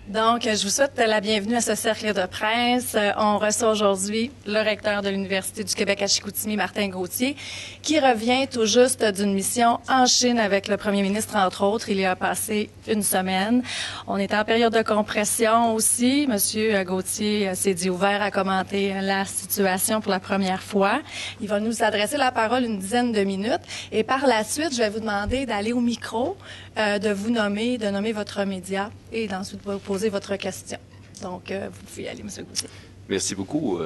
Donc, je vous souhaite la bienvenue à ce cercle de presse. On reçoit aujourd'hui le recteur de l'Université du Québec à Chicoutimi, Martin Gauthier, qui revient tout juste d'une mission en Chine avec le premier ministre, entre autres. Il y a passé une semaine. On est en période de compression aussi. Monsieur Gauthier s'est dit ouvert à commenter la situation pour la première fois. Il va nous adresser la parole une dizaine de minutes. Et par la suite, je vais vous demander d'aller au micro, de nommer votre média et d'ensuite vous poser votre question. Donc, vous pouvez y aller, M. Gauthier. Merci beaucoup,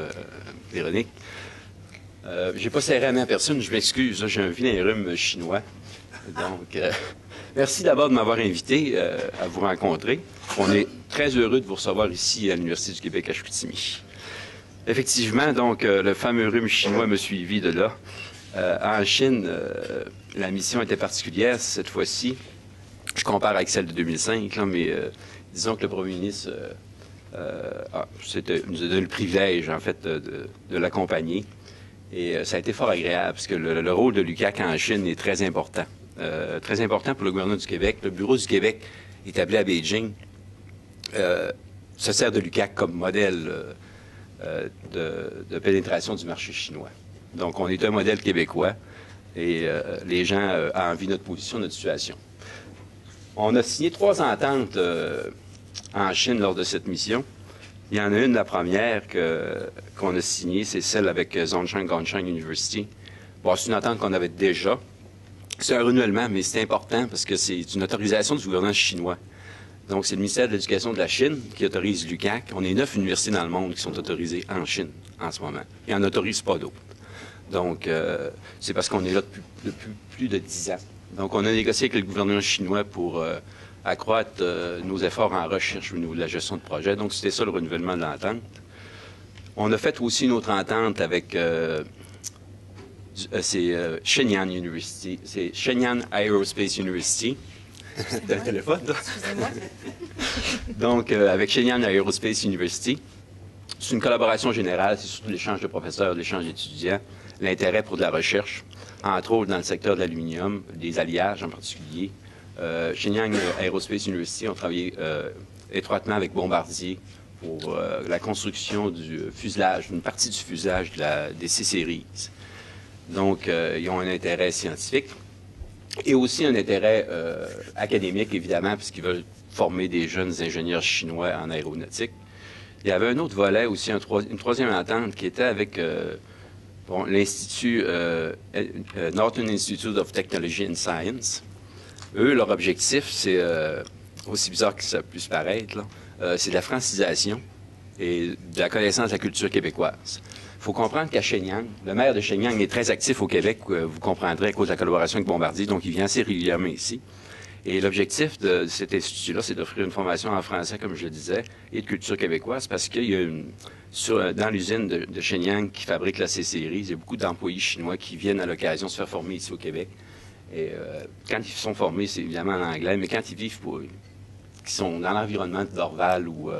Véronique. J'ai pas serré la main à personne, je m'excuse, j'ai un vilain rhume chinois. Donc, merci d'abord de m'avoir invité à vous rencontrer. On est très heureux de vous recevoir ici à l'Université du Québec à Chicoutimi. Effectivement, donc, le fameux rhume chinois me suivit de là. En Chine, la mission était particulière cette fois-ci. Je compare avec celle de 2005, là, mais disons que le premier ministre nous a donné le privilège, en fait, de l'accompagner. Et ça a été fort agréable, parce que le rôle de l'UQAC en Chine est très important. Très important pour le gouvernement du Québec. Le bureau du Québec, établi à Beijing, se sert de l'UQAC comme modèle de pénétration du marché chinois. Donc, on est un modèle québécois, et les gens ont envie de notre position, de notre situation. On a signé 3 ententes en Chine lors de cette mission. Il y en a une, la première, qu'on a signée, c'est celle avec Zhongshan Gongshang University. Bon, c'est une entente qu'on avait déjà. C'est un renouvellement, mais c'est important parce que c'est une autorisation du gouvernement chinois. Donc, c'est le ministère de l'Éducation de la Chine qui autorise l'UQAC. On est 9 universités dans le monde qui sont autorisées en Chine en ce moment. Il n'en autorise pas d'autres. Donc, c'est parce qu'on est là depuis plus de 10 ans. Donc, on a négocié avec le gouvernement chinois pour accroître nos efforts en recherche au niveau de la gestion de projet. Donc, c'était ça le renouvellement de l'entente. On a fait aussi une autre entente avec Shenyang University. C'est Shenyang Aerospace University. T'as un téléphone, là? Excusez-moi. Donc, avec Shenyang Aerospace University, c'est une collaboration générale. C'est surtout l'échange de professeurs, l'échange d'étudiants, l'intérêt pour de la recherche, entre autres dans le secteur de l'aluminium, des alliages en particulier. Shenyang Aerospace University ont travaillé étroitement avec Bombardier pour la construction du fuselage, une partie du fuselage des C-Series. Donc, ils ont un intérêt scientifique et aussi un intérêt académique, évidemment, puisqu'ils veulent former des jeunes ingénieurs chinois en aéronautique. Il y avait un autre volet aussi, une troisième entente qui était avec l'Institut Northern Institute of Technology and Science. Eux, leur objectif, c'est, aussi bizarre que ça puisse paraître, c'est de la francisation et de la connaissance de la culture québécoise. Il faut comprendre qu'à Shenyang, le maire de Shenyang est très actif au Québec, vous comprendrez à cause de la collaboration avec Bombardier, donc il vient assez régulièrement ici. Et l'objectif de cet institut-là, c'est d'offrir une formation en français, comme je le disais, et de culture québécoise, parce qu'il y a dans l'usine de Shenyang qui fabrique la C-Series, il y a beaucoup d'employés chinois qui viennent à l'occasion de se faire former ici au Québec. Et quand ils sont formés, c'est évidemment en anglais, mais quand ils vivent qui sont dans l'environnement d'Orval ou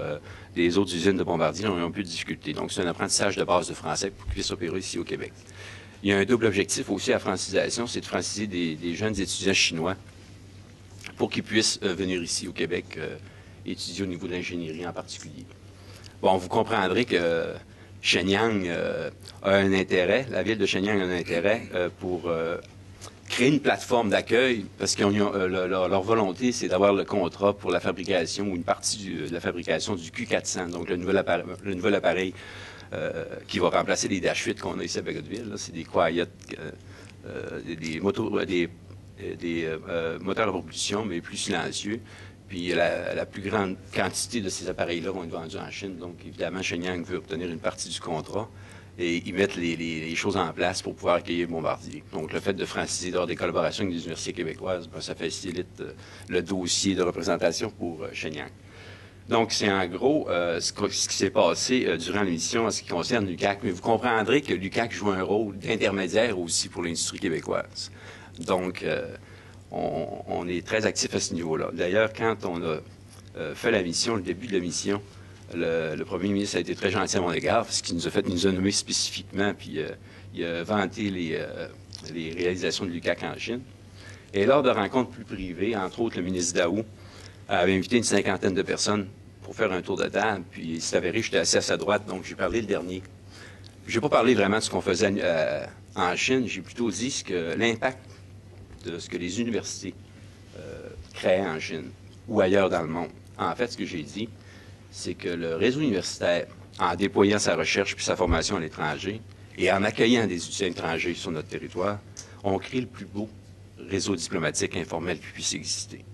des autres usines de Bombardier, ils ont un peu de difficulté. Donc, c'est un apprentissage de base de français pour qu'ils puissent opérer ici au Québec. Il y a un double objectif aussi à la francisation, c'est de franciser des jeunes étudiants chinois pour qu'ils puissent venir ici au Québec étudier au niveau de l'ingénierie en particulier. Bon, vous comprendrez que Shenyang a un intérêt, la ville de Shenyang a un intérêt pour créer une plateforme d'accueil, parce que leur volonté, c'est d'avoir le contrat pour la fabrication ou une partie de la fabrication du Q400, donc le nouvel appareil qui va remplacer les Dash 8 qu'on a ici à Bagotville. C'est des Quiet, des moteurs à propulsion, mais plus silencieux. Puis la plus grande quantité de ces appareils-là vont être vendus en Chine. Donc, évidemment, Shenyang veut obtenir une partie du contrat. Et ils mettent les choses en place pour pouvoir accueillir Bombardier. Donc, le fait de franciser, d'avoir des collaborations avec des universités québécoises, ça facilite le dossier de représentation pour Shenyang. Donc, c'est en gros ce qui s'est passé durant l'émission en ce qui concerne l'UQAC. Mais vous comprendrez que l'UQAC joue un rôle d'intermédiaire aussi pour l'industrie québécoise. Donc, on est très actif à ce niveau-là. D'ailleurs, quand on a fait la mission, le début de la mission, le premier ministre a été très gentil à mon égard, parce qu'il nous a nommés spécifiquement, puis il a vanté les réalisations de l'UQAC en Chine. Et lors de rencontres plus privées, entre autres, le ministre Daou avait invité une 50aine de personnes pour faire un tour de table, puis il s'est avéré que j'étais assis à sa droite, donc j'ai parlé le dernier. Je n'ai pas parlé vraiment de ce qu'on faisait en Chine, j'ai plutôt dit l'impact de ce que les universités créaient en Chine ou ailleurs dans le monde. En fait, ce que j'ai dit, c'est que le réseau universitaire, en déployant sa recherche puis sa formation à l'étranger et en accueillant des étudiants étrangers sur notre territoire, on crée le plus beau réseau diplomatique informel qui puisse exister.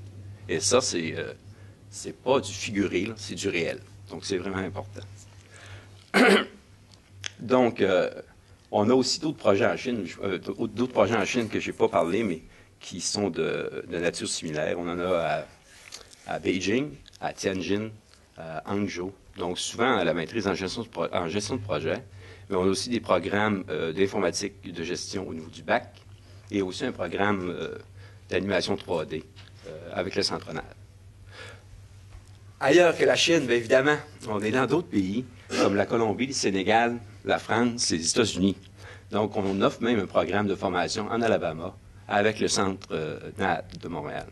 Et ça, c'est pas du figuré, c'est du réel. Donc, c'est vraiment important. Donc, on a aussi d'autres projets en Chine, que je n'ai pas parlé, mais qui sont de nature similaire. On en a à Beijing, à Tianjin, à Hangzhou. Donc, souvent à la maîtrise en gestion de projet. Mais on a aussi des programmes d'informatique de gestion au niveau du bac et aussi un programme d'animation 3D avec le Centre-Nal. Ailleurs que la Chine, bien évidemment, on est dans d'autres pays, comme la Colombie, le Sénégal, la France, les États-Unis. Donc, on offre même un programme de formation en Alabama avec le Centre NAD de Montréal.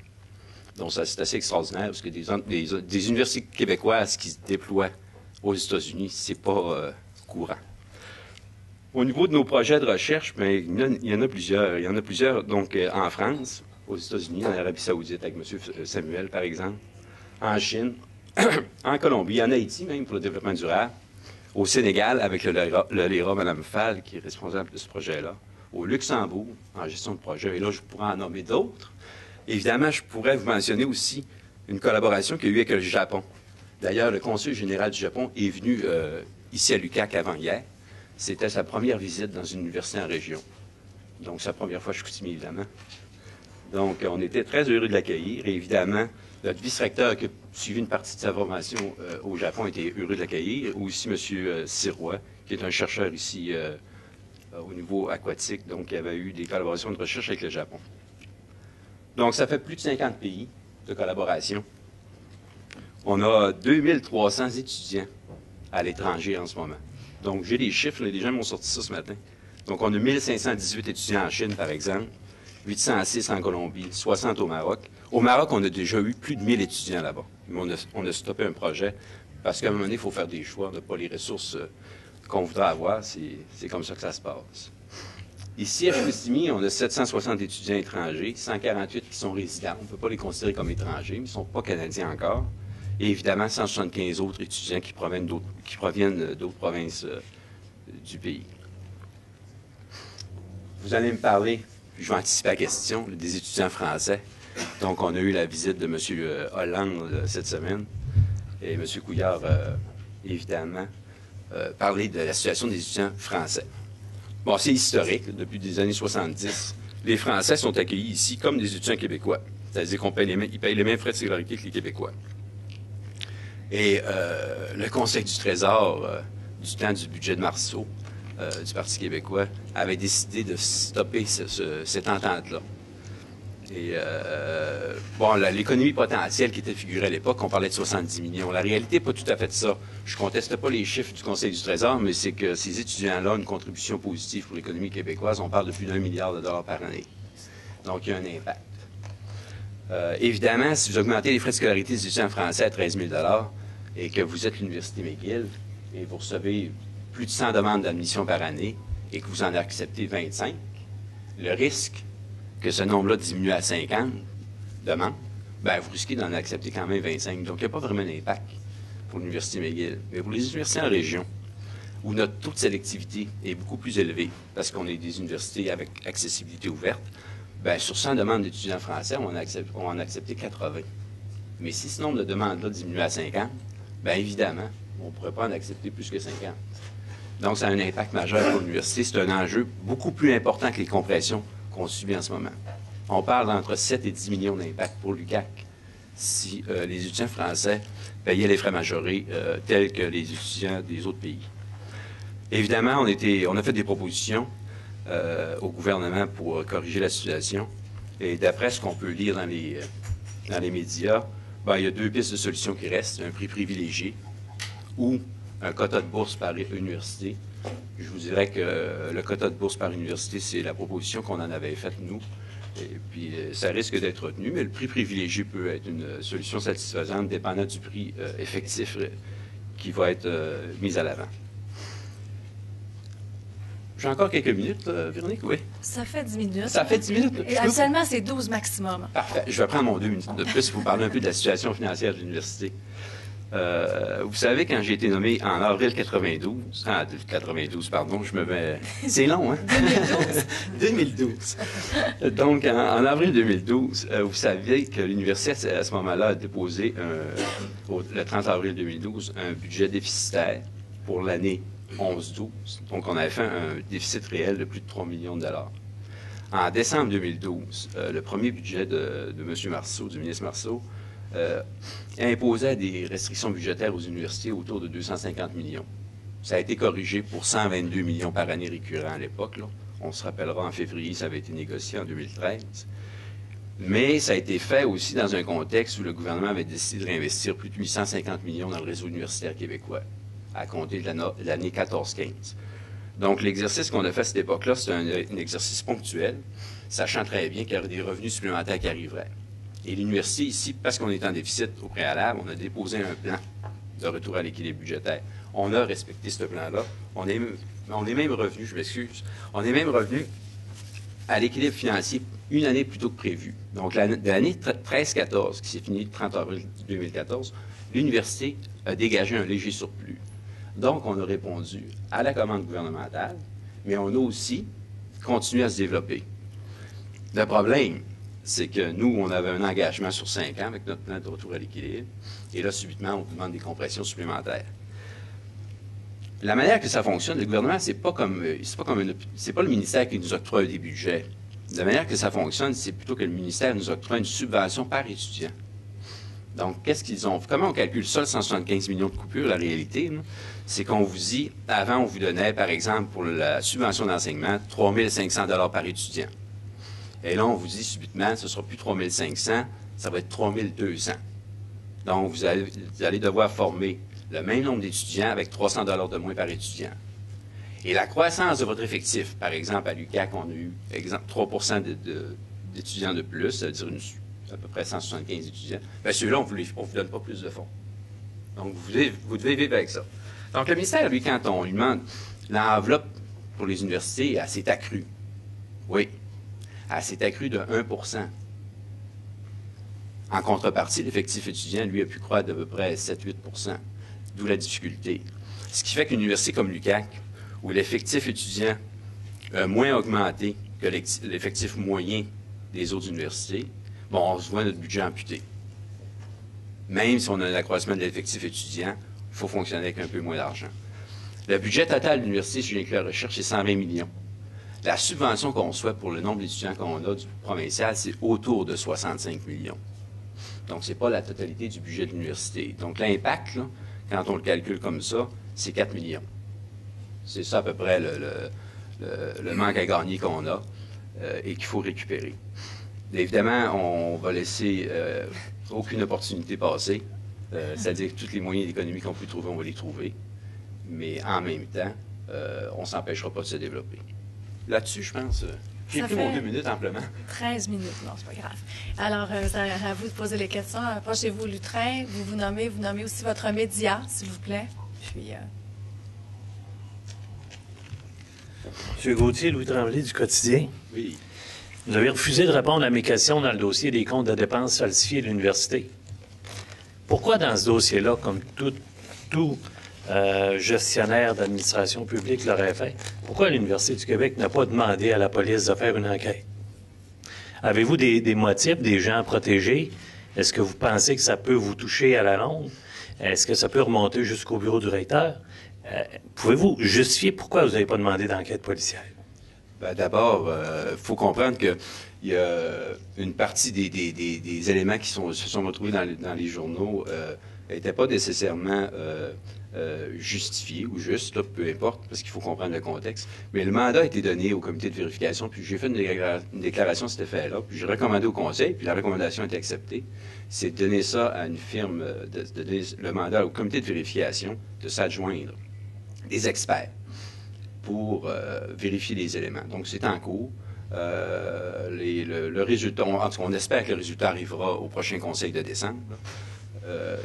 Donc, ça, c'est assez extraordinaire parce que des universités québécoises qui se déploient aux États-Unis, c'est pas courant. Au niveau de nos projets de recherche, bien, il y en a plusieurs. Il y en a plusieurs, donc, en France, aux États-Unis, en Arabie Saoudite, avec M. Samuel, par exemple, en Chine, en Colombie, en Haïti, même, pour le développement durable, au Sénégal, avec le LERA, Mme Fall, qui est responsable de ce projet-là, au Luxembourg, en gestion de projet, et là, je pourrais en nommer d'autres. Évidemment, je pourrais vous mentionner aussi une collaboration qu'il y a eu avec le Japon. D'ailleurs, le Conseil général du Japon est venu ici à l'UQAC avant-hier. C'était sa première visite dans une université en région. Donc, sa première fois à Chicoutimi, évidemment. Donc, on était très heureux de l'accueillir. Et évidemment, notre vice-recteur qui a suivi une partie de sa formation au Japon était heureux de l'accueillir. Aussi, M. Sirois, qui est un chercheur ici au niveau aquatique. Donc, il y avait eu des collaborations de recherche avec le Japon. Donc, ça fait plus de 50 pays de collaboration. On a 2300 étudiants à l'étranger en ce moment. Donc, j'ai des chiffres, les gens m'ont sorti ça ce matin. Donc, on a 1518 étudiants en Chine, par exemple, 806 en Colombie, 60 au Maroc. Au Maroc, on a déjà eu plus de 1000 étudiants là-bas. Mais on a stoppé un projet parce qu'à un moment donné, il faut faire des choix. On n'a pas les ressources qu'on voudrait avoir. C'est comme ça que ça se passe. Ici, à Chicoutimi, on a 760 étudiants étrangers, 148 qui sont résidents. On ne peut pas les considérer comme étrangers, mais ils ne sont pas canadiens encore. Et évidemment, 175 autres étudiants qui proviennent d'autres provinces du pays. Vous allez me parler, puis je vais anticiper la question, des étudiants français. Donc, on a eu la visite de M. Hollande cette semaine. Et M. Couillard, évidemment, parler de la situation des étudiants français. Bon, c'est historique, depuis les années 70. Les Français sont accueillis ici comme des étudiants québécois. C'est-à-dire qu'ils payent les mêmes frais de scolarité que les Québécois. Et le Conseil du Trésor, du temps du budget de Marceau, du Parti québécois, avait décidé de stopper cette entente-là. Et bon, l'économie potentielle qui était figurée à l'époque, on parlait de 70 millions. La réalité n'est pas tout à fait ça. Je ne conteste pas les chiffres du Conseil du Trésor, mais c'est que ces étudiants-là ont une contribution positive pour l'économie québécoise. On parle de plus d'1 milliard de dollars par année. Donc, il y a un impact. Évidemment, si vous augmentez les frais de scolarité des étudiants français à 13 000 et que vous êtes l'Université McGill et vous recevez plus de 100 demandes d'admission par année et que vous en acceptez 25, le risque que ce nombre-là diminue à 50 demandes, bien, vous risquez d'en accepter quand même 25. Donc, il n'y a pas vraiment d'impact pour l'Université McGill. Mais pour les universités en région, où notre taux de sélectivité est beaucoup plus élevé, parce qu'on est des universités avec accessibilité ouverte, bien, sur 100 demandes d'étudiants français, on en a accepté 80. Mais si ce nombre de demandes-là diminue à 50, bien évidemment, on ne pourrait pas en accepter plus que 50. Donc, ça a un impact majeur pour l'université. C'est un enjeu beaucoup plus important que les compressions qu'on subit en ce moment. On parle d'entre 7 et 10 millions d'impact pour l'UQAC si les étudiants français payaient les frais majorés tels que les étudiants des autres pays. Évidemment, on a fait des propositions au gouvernement pour corriger la situation. Et d'après ce qu'on peut lire dans les médias, bien, il y a 2 pistes de solutions qui restent. Un prix privilégié ou un quota de bourse par université. Je vous dirais que le quota de bourse par université, c'est la proposition qu'on en avait faite, nous. Et puis, ça risque d'être retenu, mais le prix privilégié peut être une solution satisfaisante dépendant du prix effectif qui va être mis à l'avant. J'ai encore quelques minutes, Véronique? Oui. Ça fait 10 minutes. Ça fait 10 minutes? Et actuellement, c'est 12 maximum. Parfait. Je vais prendre mon 2 minutes de plus pour vous parler un peu de la situation financière de l'université. Vous savez, quand j'ai été nommé en avril 92, pardon, je me mets... C'est long, hein? 2012. Donc, en avril 2012, vous savez que l'université, à ce moment-là, a déposé, le 30 avril 2012, un budget déficitaire pour l'année 11-12. Donc, on avait fait un déficit réel de plus de 3 millions de dollars. En décembre 2012, le premier budget de M. Marceau, du ministre Marceau, imposait des restrictions budgétaires aux universités autour de 250 millions. Ça a été corrigé pour 122 millions par année récurrent à l'époque. On se rappellera, en février, ça avait été négocié en 2013. Mais ça a été fait aussi dans un contexte où le gouvernement avait décidé de réinvestir plus de 850 millions dans le réseau universitaire québécois, à compter de l'année 14-15. Donc, l'exercice qu'on a fait à cette époque-là, c'est un exercice ponctuel, sachant très bien qu'il y aurait des revenus supplémentaires qui arriveraient. Et l'université, ici, parce qu'on est en déficit au préalable, on a déposé un plan de retour à l'équilibre budgétaire. On a respecté ce plan-là. On est même revenu, je m'excuse, on est même revenu à l'équilibre financier une année plus tôt que prévu. Donc, de l'année 13-14, qui s'est finie le 30 avril 2014, l'université a dégagé un léger surplus. Donc, on a répondu à la commande gouvernementale, mais on a aussi continué à se développer. Le problème, c'est que nous, on avait un engagement sur 5 ans avec notre plan de retour à l'équilibre, et là, subitement, on demande des compressions supplémentaires. La manière que ça fonctionne, le gouvernement, c'est pas le ministère qui nous octroie des budgets. La manière que ça fonctionne, c'est plutôt que le ministère nous octroie une subvention par étudiant. Donc, qu'est-ce qu'ils ont? Comment on calcule ça, le 175 millions de coupures, la réalité, c'est qu'on vous dit, avant, on vous donnait, par exemple, pour la subvention d'enseignement, 3 500 $ par étudiant. Et là, on vous dit subitement, ce ne sera plus 3 500, ça va être 3 200. Donc, vous allez devoir former le même nombre d'étudiants avec 300 $ de moins par étudiant. Et la croissance de votre effectif, par exemple, à l'UQAC, on a eu 3 d'étudiants de plus, c'est-à-dire à peu près 175 étudiants. Bien, ceux-là, on ne vous donne pas plus de fonds. Donc, vous devez vivre avec ça. Donc, le ministère, lui, quand on lui demande l'enveloppe pour les universités, elle s'est accrue. Oui. Elle s'est accrue de 1 %. En contrepartie, l'effectif étudiant, lui, a pu croître d'à peu près 7-8 %, d'où la difficulté. Ce qui fait qu'une université comme l'UQAC, où l'effectif étudiant a moins augmenté que l'effectif moyen des autres universités, bon, on se voit notre budget amputé. Même si on a un accroissement de l'effectif étudiant, il faut fonctionner avec un peu moins d'argent. Le budget total de l'université, si je viens que la recherche, c'est 120 millions. La subvention qu'on reçoit pour le nombre d'étudiants qu'on a du provincial, c'est autour de 65 millions. Donc, ce n'est pas la totalité du budget de l'université. Donc, l'impact, là, quand on le calcule comme ça, c'est 4 millions. C'est ça à peu près le manque à gagner qu'on a et qu'il faut récupérer. Évidemment, on va laisser aucune opportunité passer. C'est-à-dire que tous les moyens d'économie qu'on peut trouver, on va les trouver. Mais en même temps, on ne s'empêchera pas de se développer. Là-dessus, je pense, j'ai pris mon 2 minutes amplement. 13 minutes, non, c'est pas grave. Alors, c'est à vous de poser les questions. Approchez-vous, Lutrin. Vous nommez aussi votre média, s'il vous plaît. Puis... M. Gauthier, Louis Tremblay du Quotidien. Oui. Vous avez refusé de répondre à mes questions dans le dossier des comptes de dépenses falsifiés de l'université. Pourquoi dans ce dossier-là, comme tout gestionnaire d'administration publique l'aurait fait, pourquoi l'Université du Québec n'a pas demandé à la police de faire une enquête? Avez-vous des motifs, des gens à protéger? Est-ce que vous pensez que ça peut vous toucher à la longue? Est-ce que ça peut remonter jusqu'au bureau du recteur? Pouvez-vous justifier pourquoi vous n'avez pas demandé d'enquête policière? Ben, d'abord, il faut comprendre qu'il y a une partie des éléments qui se sont retrouvés dans les journaux n'étaient pas nécessairement justifiés ou justes, là, peu importe, parce qu'il faut comprendre le contexte. Mais le mandat a été donné au comité de vérification, puis j'ai fait une déclaration à cet effet-là, puis j'ai recommandé au conseil, puis la recommandation a été acceptée. C'est de donner ça à une firme, de donner le mandat au comité de vérification de s'adjoindre des experts pour vérifier les éléments. Donc, c'est en cours. Le résultat, en tout cas, on espère que le résultat arrivera au prochain conseil de décembre.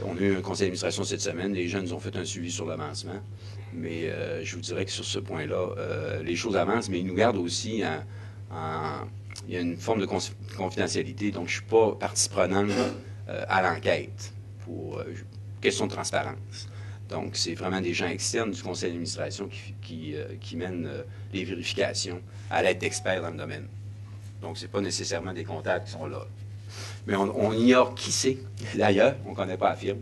On a eu un conseil d'administration cette semaine. Les gens nous ont fait un suivi sur l'avancement. Mais je vous dirais que sur ce point-là, les choses avancent, mais ils nous gardent aussi il y a une forme de confidentialité, donc je ne suis pas partie prenante à l'enquête pour question de transparence. Donc, c'est vraiment des gens externes du conseil d'administration qui mènent les vérifications à l'aide d'experts dans le domaine. Donc, ce n'est pas nécessairement des comptables qui sont là. Mais on ignore qui c'est, d'ailleurs, on ne connaît pas la firme.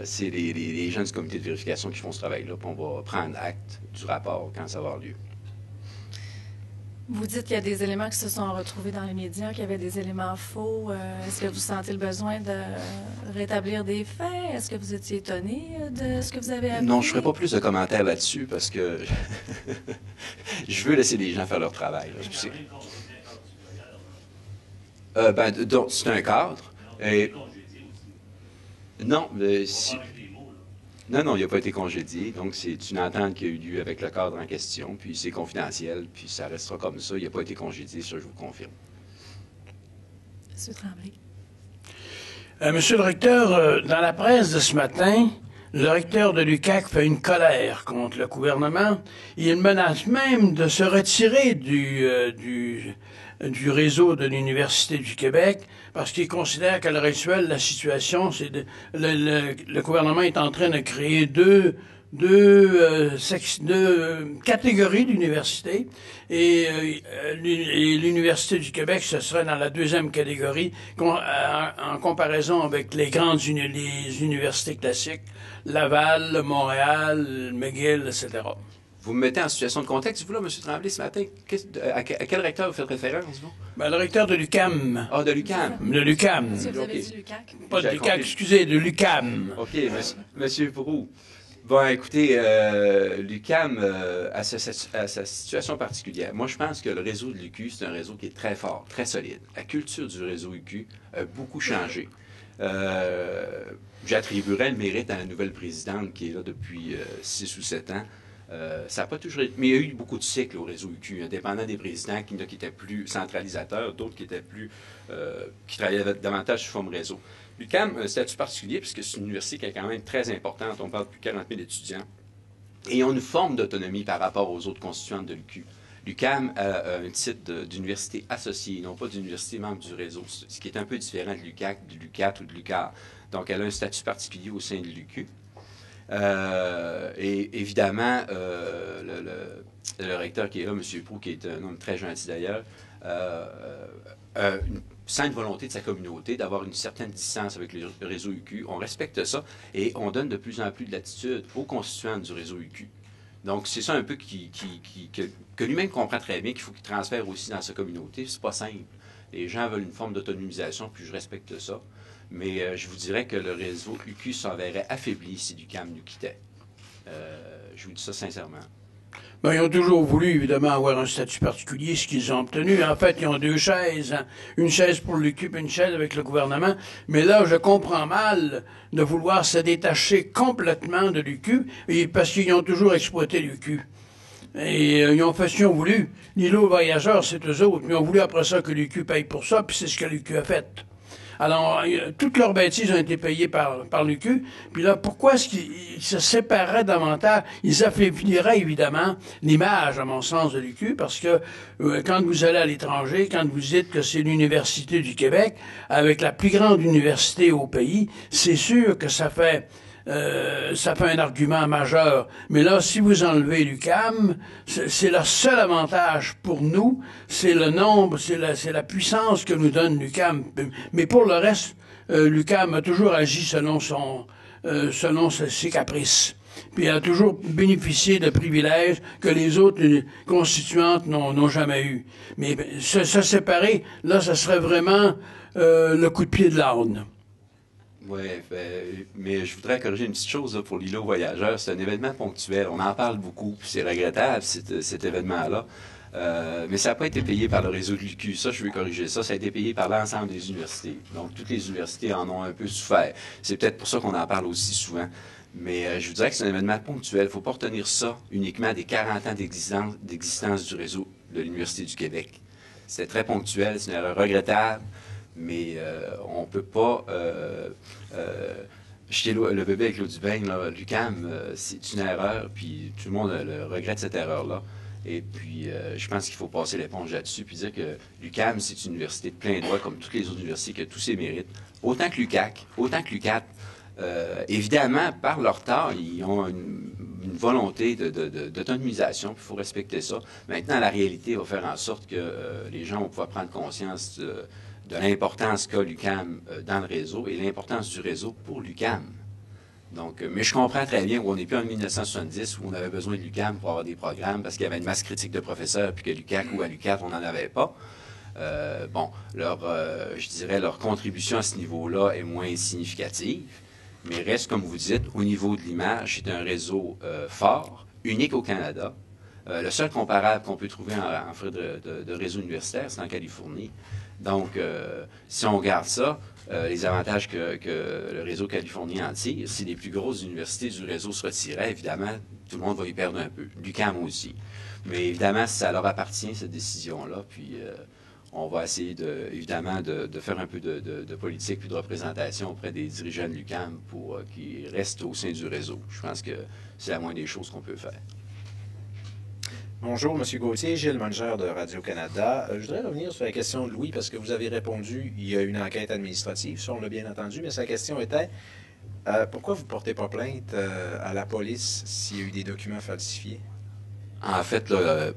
C'est les gens du comité de vérification qui font ce travail-là, puis on va prendre acte du rapport quand ça va avoir lieu. Vous dites qu'il y a des éléments qui se sont retrouvés dans les médias, qu'il y avait des éléments faux. Est-ce que vous sentez le besoin de rétablir des faits? Est-ce que vous étiez étonné de ce que vous avez appris? Non, je ne ferai pas plus de commentaires là-dessus parce que je veux laisser les gens faire leur travail. C'est un cadre. Et... Non, non, il n'a pas été congédié. Donc, c'est une entente qui a eu lieu avec le cadre en question, puis c'est confidentiel, puis ça restera comme ça. Il n'a pas été congédié, ça, je vous confirme. M. Tremblay. Monsieur le recteur, dans la presse de ce matin, le recteur de l'UQAC fait une colère contre le gouvernement. Il menace même de se retirer du réseau de l'Université du Québec parce qu'il considère qu'à l'heure actuelle, la situation, c'est le gouvernement est en train de créer deux catégories d'universités et l'Université du Québec, ce serait dans la deuxième catégorie en comparaison avec les grandes les universités classiques, Laval, Montréal, McGill, etc. Vous me mettez en situation de contexte, vous, là, M. Tremblay, ce matin. À quel recteur vous faites référence, vous? Ben, le recteur de l'UQAM. Ah, de l'UQAM. De l'UQAM. Est-ce que vous avez dit l'UQAC? Pas de l'UQAC, excusez, de l'UQAM. OK, monsieur Proulx. Bon, écoutez, l'UQAM a sa situation particulière. Moi, je pense que le réseau de l'UQ, c'est un réseau qui est très fort, très solide. La culture du réseau UQ a beaucoup changé. J'attribuerais le mérite à la nouvelle présidente qui est là depuis 6 ou 7 ans. Ça n'a pas toujours... Mais il y a eu beaucoup de cycles au réseau UQ, indépendant des présidents, qui étaient plus centralisateurs, d'autres qui étaient plus... qui travaillaient davantage sous forme réseau. L'UQAM a un statut particulier, puisque c'est une université qui est quand même très importante. On parle de plus de 40 000 étudiants. Et ils ont une forme d'autonomie par rapport aux autres constituantes de l'UQ. L'UQAM a un titre d'université associée, non pas d'université membre du réseau, ce qui est un peu différent de l'UQAC, de l'UQAT ou de l'UQAR. Donc, elle a un statut particulier au sein de l'UQ. Et évidemment, le recteur qui est là, M. Proulx, qui est un homme très gentil d'ailleurs, sent une volonté de sa communauté d'avoir une certaine distance avec le réseau UQ. On respecte ça et on donne de plus en plus de latitude aux constituants du réseau UQ. Donc, c'est ça un peu que lui-même comprend très bien, qu'il faut qu'il transfère aussi dans sa communauté. C'est pas simple. Les gens veulent une forme d'autonomisation, puis je respecte ça. Mais je vous dirais que le réseau UQ s'en verrait affaibli si l'UQAM nous quittait. Je vous dis ça sincèrement. Ben, ils ont toujours voulu, évidemment, avoir un statut particulier, ce qu'ils ont obtenu. En fait, ils ont deux chaises, hein. Une chaise pour l'UQ et une chaise avec le gouvernement. Mais là, je comprends mal de vouloir se détacher complètement de l'UQ, parce qu'ils ont toujours exploité l'UQ. Et ils ont fait ce qu'ils ont voulu. L'îlot voyageurs, c'est eux autres. Mais ils ont voulu après ça que l'UQ paye pour ça, puis c'est ce que l'UQ a fait. Alors, toutes leurs bêtises ont été payées par l'UQ. Puis là, pourquoi est-ce qu'ils se sépareraient davantage? Ils affaibliraient, évidemment, l'image, à mon sens, de l'UQ, parce que quand vous allez à l'étranger, quand vous dites que c'est l'Université du Québec, avec la plus grande université au pays, c'est sûr que ça fait un argument majeur. Mais là, si vous enlevez l'UQAM, c'est le seul avantage pour nous, c'est le nombre, c'est la puissance que nous donne l'UQAM. Mais pour le reste, l'UQAM a toujours agi selon ses caprices. Puis elle a toujours bénéficié de privilèges que les autres constituantes n'ont jamais eu. Mais se séparer, là, ça serait vraiment le coup de pied de l'âne. Oui, mais je voudrais corriger une petite chose là, pour l'îlot voyageurs. C'est un événement ponctuel. On en parle beaucoup, puis c'est regrettable, cet événement-là. Mais ça n'a pas été payé par le réseau de l'UQ. Ça, je veux corriger ça. Ça a été payé par l'ensemble des universités. Donc, toutes les universités en ont un peu souffert. C'est peut-être pour ça qu'on en parle aussi souvent. Mais je vous dirais que c'est un événement ponctuel. Il ne faut pas retenir ça uniquement des 40 ans d'existence du réseau de l'Université du Québec. C'était très ponctuel, c'est une erreur regrettable, mais on ne peut pas jeter le bébé avec l'eau du bain. L'UQAM, c'est une erreur, puis tout le monde regrette cette erreur-là. Et puis, je pense qu'il faut passer l'éponge là-dessus, puis dire que l'UQAM, c'est une université de plein droit, comme toutes les autres universités, qui a tous ses mérites. Autant que l'UQAC, autant que l'UQAT. Évidemment, par leur tard, ils ont une volonté d'autonomisation, puis il faut respecter ça. Maintenant, la réalité va faire en sorte que les gens vont pouvoir prendre conscience de l'importance qu'a l'UQAM dans le réseau et l'importance du réseau pour l'UQAM. Donc, mais je comprends très bien où on n'est plus en 1970 où on avait besoin de l'UQAM pour avoir des programmes parce qu'il y avait une masse critique de professeurs puis que l'UQAC ou à l'UQAT, on n'en avait pas. Je dirais leur contribution à ce niveau-là est moins significative, mais reste, comme vous dites, au niveau de l'image, c'est un réseau fort, unique au Canada. Le seul comparable qu'on peut trouver en frais de réseau universitaire, c'est en Californie. Donc, si on regarde ça, les avantages que le réseau californien en tire, si les plus grosses universités du réseau se retiraient, évidemment, tout le monde va y perdre un peu. L'UQAM aussi. Mais évidemment, ça leur appartient, cette décision-là. Puis, on va essayer, évidemment, de faire un peu de politique puis de représentation auprès des dirigeants de l'UQAM pour qu'ils restent au sein du réseau. Je pense que c'est la moindre des choses qu'on peut faire. Bonjour, M. Gauthier, Gilles Munger de Radio-Canada. Je voudrais revenir sur la question de Louis, parce que vous avez répondu, il y a une enquête administrative, ça on l'a bien entendu, mais sa question était, pourquoi vous ne portez pas plainte à la police s'il y a eu des documents falsifiés? En fait, là,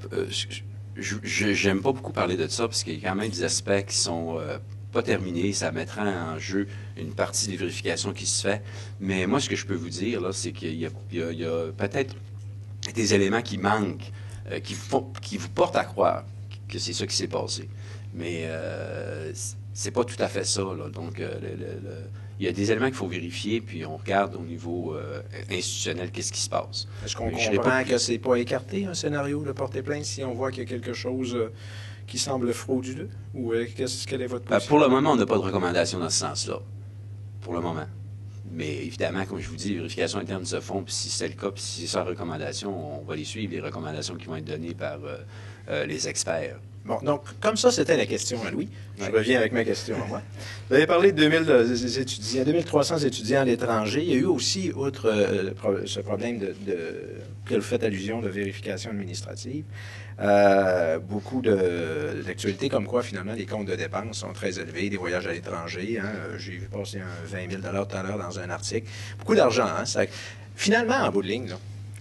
j'aime pas beaucoup parler de ça, parce qu'il y a quand même des aspects qui sont pas terminés. Ça mettra en jeu une partie des vérifications qui se fait. Mais moi, ce que je peux vous dire, là, c'est qu'il y a peut-être des éléments qui manquent, qui vous portent à croire que c'est ça qui s'est passé. Mais c'est pas tout à fait ça, là. Donc, il y a des éléments qu'il faut vérifier, puis on regarde au niveau institutionnel qu'est-ce qui se passe. Est-ce qu'on comprend que c'est pas écarté, un scénario de porter plainte, si on voit qu'il y a quelque chose qui semble frauduleux? Ou quelle est votre position? Pour le moment, on n'a pas de recommandation dans ce sens-là. Pour le moment. Mais évidemment, comme je vous dis, les vérifications internes se font, puis si c'est le cas, puis si c'est ça la recommandation, on va les suivre, les recommandations qui vont être données par les experts. Bon, donc, comme ça, c'était la question à Louis. Je reviens avec ma question à moi. Vous avez parlé de 2300 étudiants à l'étranger. Il y a eu aussi, outre ce problème que vous faites allusion de vérification administrative, beaucoup d'actualités comme quoi, finalement, les comptes de dépenses sont très élevés, des voyages à l'étranger. Hein, j'ai vu passer un 20 000 tout à l'heure dans un article. Beaucoup d'argent, hein? Finalement, en bout de ligne, là,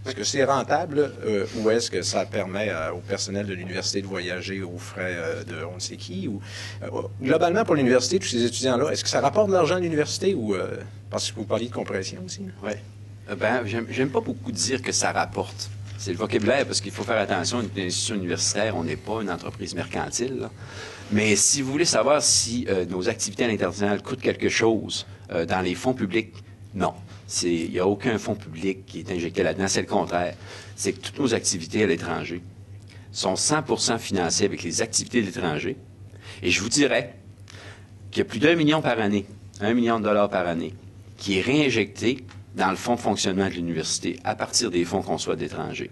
est-ce que c'est rentable ou est-ce que ça permet au personnel de l'université de voyager aux frais de on ne sait qui? Ou, globalement, pour l'université, tous ces étudiants-là, est-ce que ça rapporte de l'argent à l'université ou parce que vous parliez de compression aussi? Oui. J'aime pas beaucoup dire que ça rapporte. C'est le vocabulaire parce qu'il faut faire attention. Une institution universitaire, on n'est pas une entreprise mercantile. Là. Mais si vous voulez savoir si nos activités à l'international coûtent quelque chose dans les fonds publics, non. Il n'y a aucun fonds public qui est injecté là-dedans. C'est le contraire. C'est que toutes nos activités à l'étranger sont 100% financées avec les activités de l'étranger. Et je vous dirais qu'il y a plus d'1 million par année, $1 million par année, qui est réinjecté dans le fonds de fonctionnement de l'université à partir des fonds qu'on soit d'étrangers.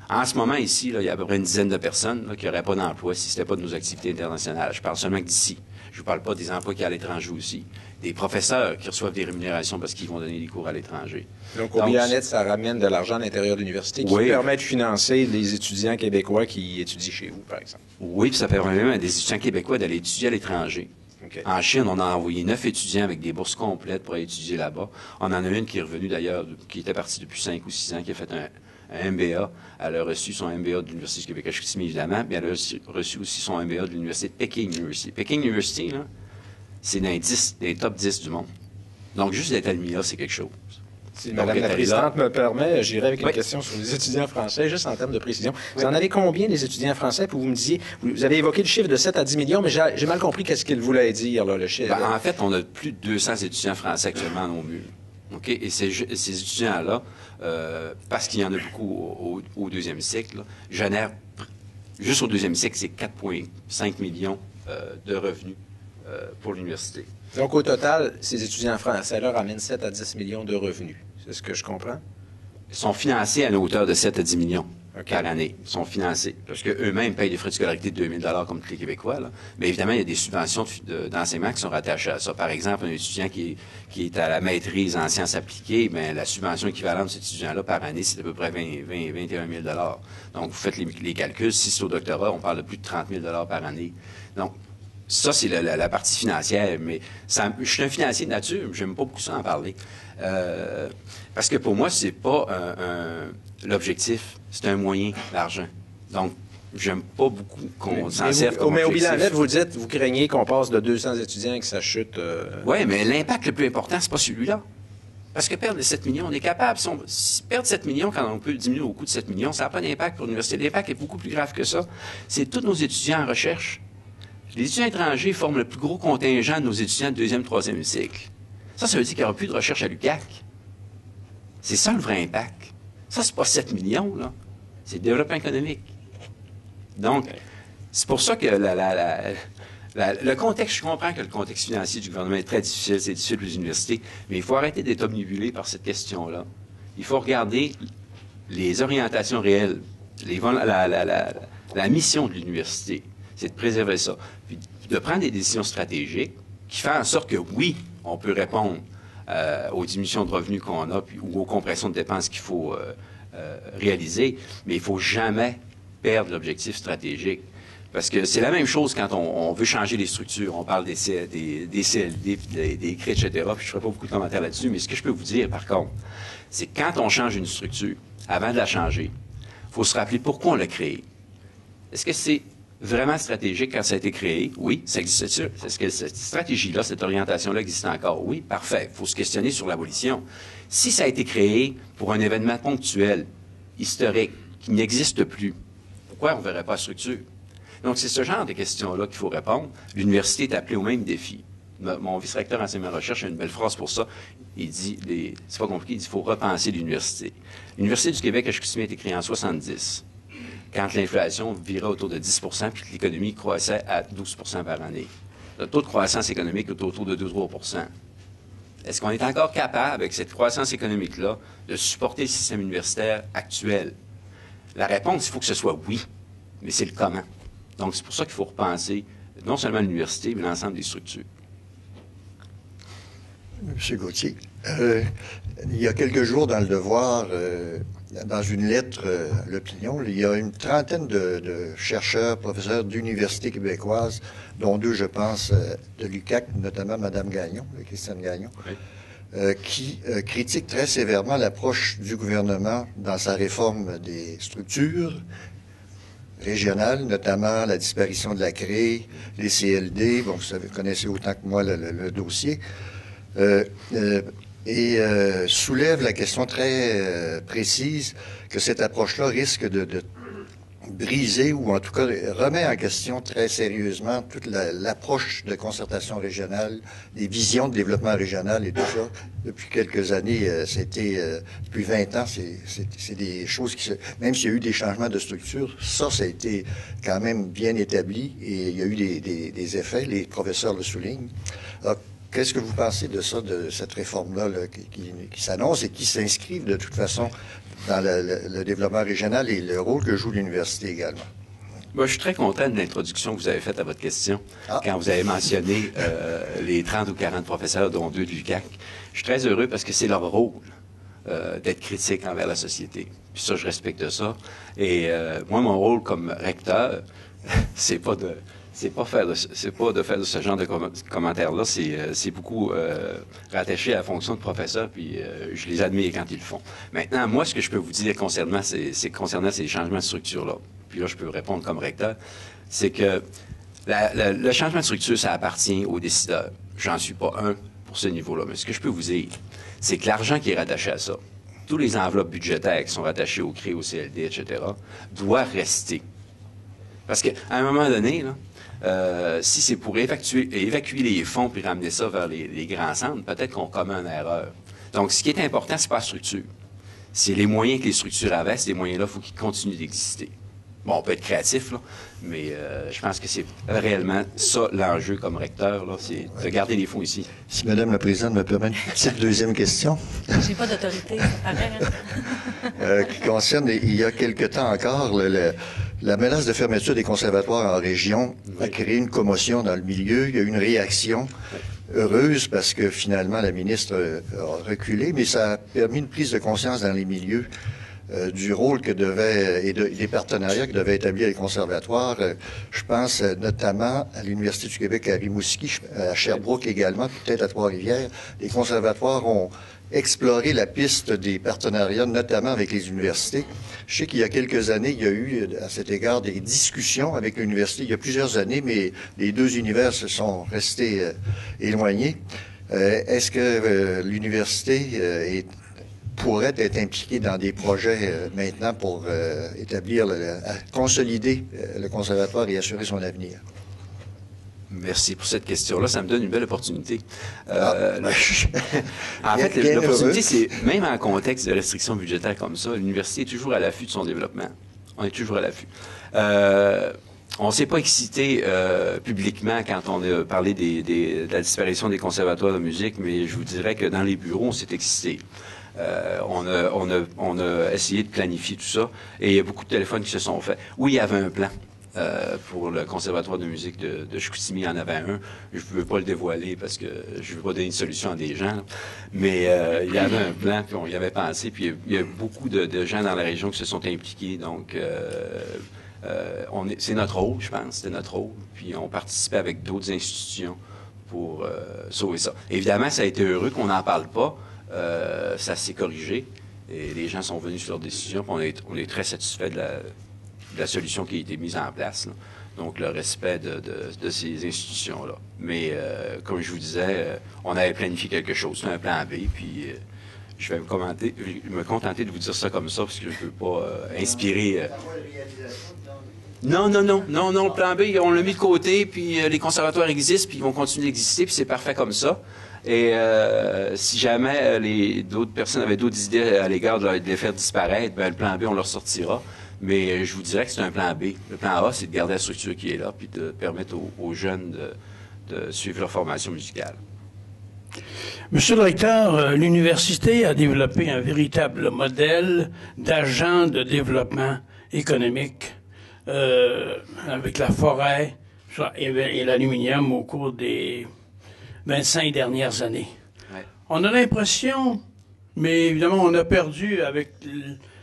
En ce moment, ici, là, il y a à peu près une dizaine de personnes là, qui n'auraient pas d'emploi si ce n'était pas de nos activités internationales. Je parle seulement que d'ici. Je ne vous parle pas des emplois qui sont à l'étranger aussi. Des professeurs qui reçoivent des rémunérations parce qu'ils vont donner des cours à l'étranger. Donc, au bilan net, ça ramène de l'argent à l'intérieur de l'université qui permet de financer les étudiants québécois qui étudient chez vous, par exemple. Oui, puis ça permet même à des étudiants québécois d'aller étudier à l'étranger. Okay. En Chine, on a envoyé 9 étudiants avec des bourses complètes pour aller étudier là-bas. On en a une qui est revenue d'ailleurs, qui était partie depuis 5 ou 6 ans, qui a fait un MBA. Elle a reçu son MBA de l'Université du Québec à Chicoutimi, évidemment, mais elle a reçu aussi son MBA de l'Université de Peking University. Peking University, là, c'est dans les top 10 du monde. Donc, juste d'être admis là, c'est quelque chose. Si Mme la Présidente me permet, j'irai avec une question sur les étudiants français, juste en termes de précision. Vous en avez combien des étudiants français? Puis vous me disiez, vous avez évoqué le chiffre de 7 à 10 millions, mais j'ai mal compris qu'est-ce qu'il voulait dire, là, le chiffre. En fait, on a plus de 200 étudiants français actuellement à nos murs. OK? Et ces étudiants-là, parce qu'il y en a beaucoup au deuxième cycle, là, génèrent, juste au deuxième cycle, c'est 4,5 millions de revenus pour l'université. Donc, au total, ces étudiants français-là ramènent 7 à 10 millions de revenus. C'est ce que je comprends? Ils sont financés à une hauteur de 7 à 10 millions. par année. Ils sont financés. Parce qu'eux-mêmes payent des frais de scolarité de 2 000 comme tous les Québécois. Là. Mais évidemment, il y a des subventions d'enseignement qui sont rattachées à ça. Par exemple, un étudiant qui est à la maîtrise en sciences appliquées, bien, la subvention équivalente de cet étudiant-là par année, c'est à peu près 21 000 Donc, vous faites les calculs. Si c'est au doctorat, on parle de plus de 30 000 par année. Donc, ça, c'est la partie financière. Mais je suis un financier de nature. J'aime pas beaucoup ça en parler. Parce que pour moi, c'est pas l'objectif, c'est un moyen, l'argent. Donc, j'aime pas beaucoup qu'on s'en serve comme mais au objectif. bilan net, vous dites, vous craignez qu'on passe de 200 étudiants et que ça chute. Oui, mais l'impact le plus important, c'est pas celui-là. Parce que perdre les 7 millions, on est capable. Si perdre 7 millions, quand on peut diminuer au coût de 7 millions, ça n'a pas d'impact pour l'université. L'impact est beaucoup plus grave que ça. C'est tous nos étudiants en recherche. Les étudiants étrangers forment le plus gros contingent de nos étudiants de 2e, 3e cycle. Ça veut dire qu'il n'y aura plus de recherche à l'UQAC. C'est ça le vrai impact. Ça, c'est pas 7 millions, là. C'est le développement économique. Donc, c'est pour ça que le contexte, je comprends que le contexte financier du gouvernement est très difficile, c'est difficile pour les universités, mais il faut arrêter d'être obnubilé par cette question-là. Il faut regarder les orientations réelles, la mission de l'université, c'est de préserver ça, puis de prendre des décisions stratégiques qui font en sorte que, oui, on peut répondre aux diminutions de revenus qu'on a ou aux compressions de dépenses qu'il faut réaliser, mais il ne faut jamais perdre l'objectif stratégique. Parce que c'est la même chose quand on veut changer les structures. On parle des CLD, des CRE, etc. Puis je ne ferai pas beaucoup de commentaires là-dessus, mais ce que je peux vous dire, par contre, c'est que quand on change une structure, avant de la changer, il faut se rappeler pourquoi on l'a créée. Est-ce que c'est vraiment stratégique quand ça a été créé? Oui, ça existe sûr. Est-ce que cette stratégie-là, cette orientation-là existe encore? Oui, parfait. Il faut se questionner sur l'abolition. Si ça a été créé pour un événement ponctuel, historique, qui n'existe plus, pourquoi on ne verrait pas la structure? Donc, c'est ce genre de questions-là qu'il faut répondre. L'université est appelée au même défi. Mon vice-recteur en enseignement-recherche a une belle phrase pour ça. Il dit, c'est pas compliqué, il dit, il faut repenser l'université. L'Université du Québec à Chicoutimi a été créée en 70. Quand l'inflation virait autour de 10 puis que l'économie croissait à 12 par année. Le taux de croissance économique est autour de 2-3 Est-ce qu'on est encore capable, avec cette croissance économique-là, de supporter le système universitaire actuel? La réponse, il faut que ce soit oui, mais c'est le comment. Donc, c'est pour ça qu'il faut repenser non seulement l'université, mais l'ensemble des structures. M. Gauthier, il y a quelques jours, dans Le Devoir, dans une lettre à l'opinion, il y a une trentaine de chercheurs, professeurs d'universités québécoises, dont 2, je pense, de l'UQAC, notamment Mme Gagnon, Christiane Gagnon, oui. Qui critiquent très sévèrement l'approche du gouvernement dans sa réforme des structures régionales, notamment la disparition de la CRE, les CLD. Bon, vous connaissez autant que moi le dossier. Soulève la question très précise que cette approche-là risque de briser ou en tout cas remet en question très sérieusement toute l'approche de concertation régionale, les visions de développement régional et tout ça. Depuis quelques années, depuis 20 ans, c'est des choses qui même s'il y a eu des changements de structure, ça a été quand même bien établi et il y a eu des effets, les professeurs le soulignent. Alors, qu'est-ce que vous pensez de ça, de cette réforme-là là, qui s'annonce et qui s'inscrive de toute façon dans le développement régional et le rôle que joue l'université également? Moi, je suis très content de l'introduction que vous avez faite à votre question, quand vous avez mentionné les 30 ou 40 professeurs, dont 2 de l'UQAC. Je suis très heureux parce que c'est leur rôle d'être critique envers la société. Puis ça, je respecte ça. Et moi, mon rôle comme recteur, c'est pas de faire de ce genre de commentaires-là. C'est beaucoup rattaché à la fonction de professeur, puis je les admire quand ils le font. Maintenant, moi, ce que je peux vous dire concernant ces changements de structure-là, puis là, je peux répondre comme recteur, c'est que le changement de structure, ça appartient aux décideurs. J'en suis pas un pour ce niveau-là. Mais ce que je peux vous dire, c'est que l'argent qui est rattaché à ça, tous les enveloppes budgétaires qui sont rattachées au CRE, au CLD, etc., doivent rester. Parce qu'à un moment donné, là, si c'est pour évacuer les fonds puis ramener ça vers les grands centres, peut-être qu'on commet une erreur. Donc, ce qui est important, c'est pas la structure. C'est les moyens que les structures avaient. Ces moyens-là, il faut qu'ils continuent d'exister. Bon, on peut être créatif, là, mais je pense que c'est réellement ça l'enjeu comme recteur, là, c'est de garder les fonds ici. Si Mme la Présidente me permet une petite deuxième question. J'ai pas d'autorité, ça paraît. Qui concerne, il y a quelque temps encore, la menace de fermeture des conservatoires en région a créé une commotion dans le milieu. Il y a eu une réaction heureuse parce que finalement la ministre a reculé, mais ça a permis une prise de conscience dans les milieux du rôle que devaient et des partenariats que devaient établir les conservatoires. Je pense notamment à l'Université du Québec à Rimouski, à Sherbrooke également, peut-être à Trois-Rivières. Les conservatoires ont exploré la piste des partenariats, notamment avec les universités. Je sais qu'il y a quelques années, il y a eu à cet égard des discussions avec l'université. Il y a plusieurs années, mais les deux univers se sont restés éloignés. Est-ce que l'université pourrait être impliquée dans des projets maintenant pour établir, consolider le conservatoire et assurer son avenir? Merci pour cette question-là. Ça me donne une belle opportunité. En fait, bien l'opportunité, c'est, même en contexte de restrictions budgétaires comme ça, l'université est toujours à l'affût de son développement. On est toujours à l'affût. On ne s'est pas excité publiquement quand on a parlé de la disparition des conservatoires de musique, mais je vous dirais que dans les bureaux, on s'est excité. On a essayé de planifier tout ça et il y a beaucoup de téléphones qui se sont faits. Oui, il y avait un plan. Pour le Conservatoire de musique de Chicoutimi, il y en avait un. Je ne veux pas le dévoiler parce que je ne veux pas donner une solution à des gens. Là. Mais il y avait un plan, puis on y avait pensé. Puis il y a beaucoup de gens dans la région qui se sont impliqués. Donc, c'est notre rôle, je pense. C'était notre rôle. Puis on participait avec d'autres institutions pour sauver ça. Évidemment, ça a été heureux qu'on n'en parle pas. Ça s'est corrigé. Et les gens sont venus sur leur décision. Puis on est très satisfaits de la solution qui a été mise en place. Là. Donc, le respect de ces institutions-là. Mais, comme je vous disais, on avait planifié quelque chose. C'est un plan B, puis je vais me contenter de vous dire ça comme ça, parce que je ne veux pas inspirer... Non, le plan B, on l'a mis de côté, puis les conservatoires existent, puis ils vont continuer d'exister, puis c'est parfait comme ça. Et si jamais d'autres personnes avaient d'autres idées à l'égard de les faire disparaître, ben, le plan B, on leur sortira. Mais je vous dirais que c'est un plan B. Le plan A, c'est de garder la structure qui est là, puis de permettre aux jeunes de suivre leur formation musicale. Monsieur le recteur, l'université a développé un véritable modèle d'agent de développement économique avec la forêt et l'aluminium au cours des 25 dernières années. Ouais. On a l'impression, mais évidemment on a perdu avec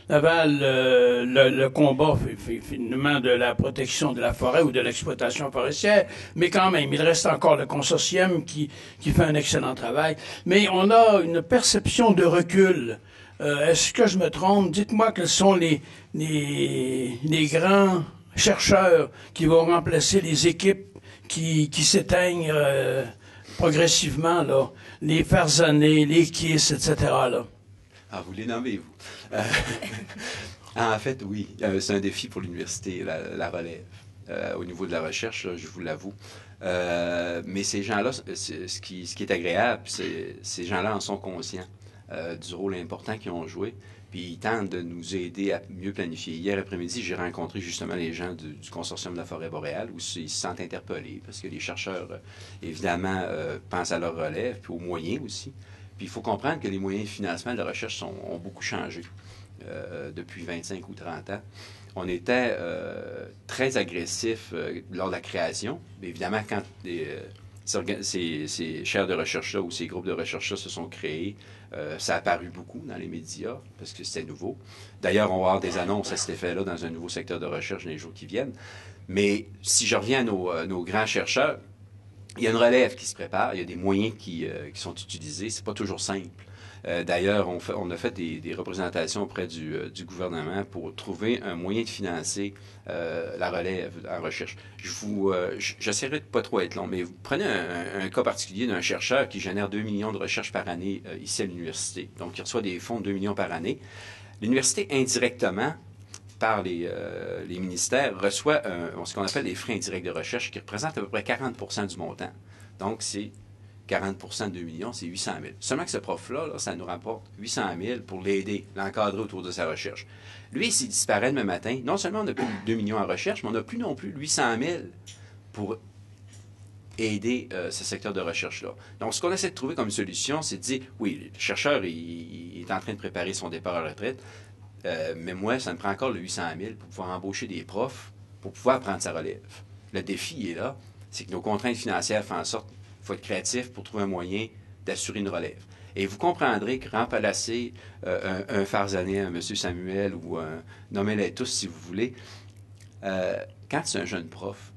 Laval, le combat finalement de la protection de la forêt ou de l'exploitation forestière, mais quand même, il reste encore le consortium qui fait un excellent travail. Mais on a une perception de recul. Est-ce que je me trompe? Dites-moi quels sont les grands chercheurs qui vont remplacer les équipes qui s'éteignent progressivement, là, les Farzané, les Kiss, etc., là. Ah, vous les nommez, vous. En fait, oui, c'est un défi pour l'université, la relève. Au niveau de la recherche, là, je vous l'avoue. Mais ces gens-là, ce qui est agréable, ces gens-là en sont conscients du rôle important qu'ils ont joué. Puis ils tentent de nous aider à mieux planifier. Hier après-midi, j'ai rencontré justement les gens du Consortium de la forêt boréale où ils se sentent interpellés parce que les chercheurs, évidemment, pensent à leur relève, puis aux moyens aussi. Puis il faut comprendre que les moyens de financement de la recherche ont beaucoup changé depuis 25 ou 30 ans. On était très agressif lors de la création. Mais évidemment, quand ces chaires de recherche-là ou ces groupes de recherche-là se sont créés, ça a apparu beaucoup dans les médias parce que c'était nouveau. D'ailleurs, on va avoir des annonces à cet effet-là dans un nouveau secteur de recherche dans les jours qui viennent. Mais si je reviens à nos grands chercheurs, il y a une relève qui se prépare, il y a des moyens qui sont utilisés. C'est pas toujours simple. D'ailleurs, on a fait des représentations auprès du gouvernement pour trouver un moyen de financer la relève en recherche. J'essaierai de pas trop être long, mais vous prenez un cas particulier d'un chercheur qui génère 2 millions de recherches par année ici à l'université. Donc, il reçoit des fonds de 2 millions par année. L'université, indirectement, par les ministères, reçoit ce qu'on appelle des frais indirects de recherche qui représentent à peu près 40 du montant. Donc, c'est 40 de 2 millions, c'est 800 000. Seulement que ce prof-là, là, ça nous rapporte 800 000 pour l'aider, l'encadrer autour de sa recherche. Lui, s'il disparaît demain matin, non seulement on n'a plus 2 millions en recherche, mais on n'a plus non plus 800 000 pour aider ce secteur de recherche-là. Donc, ce qu'on essaie de trouver comme solution, c'est de dire, oui, le chercheur, il est en train de préparer son départ à la retraite, mais moi, ça me prend encore le 800 000 pour pouvoir embaucher des profs, pour pouvoir prendre sa relève. Le défi est là, c'est que nos contraintes financières font en sorte qu'il faut être créatif pour trouver un moyen d'assurer une relève. Et vous comprendrez que remplacer un Farzanet, un M. Samuel ou nommez-les tous si vous voulez, quand c'est un jeune prof,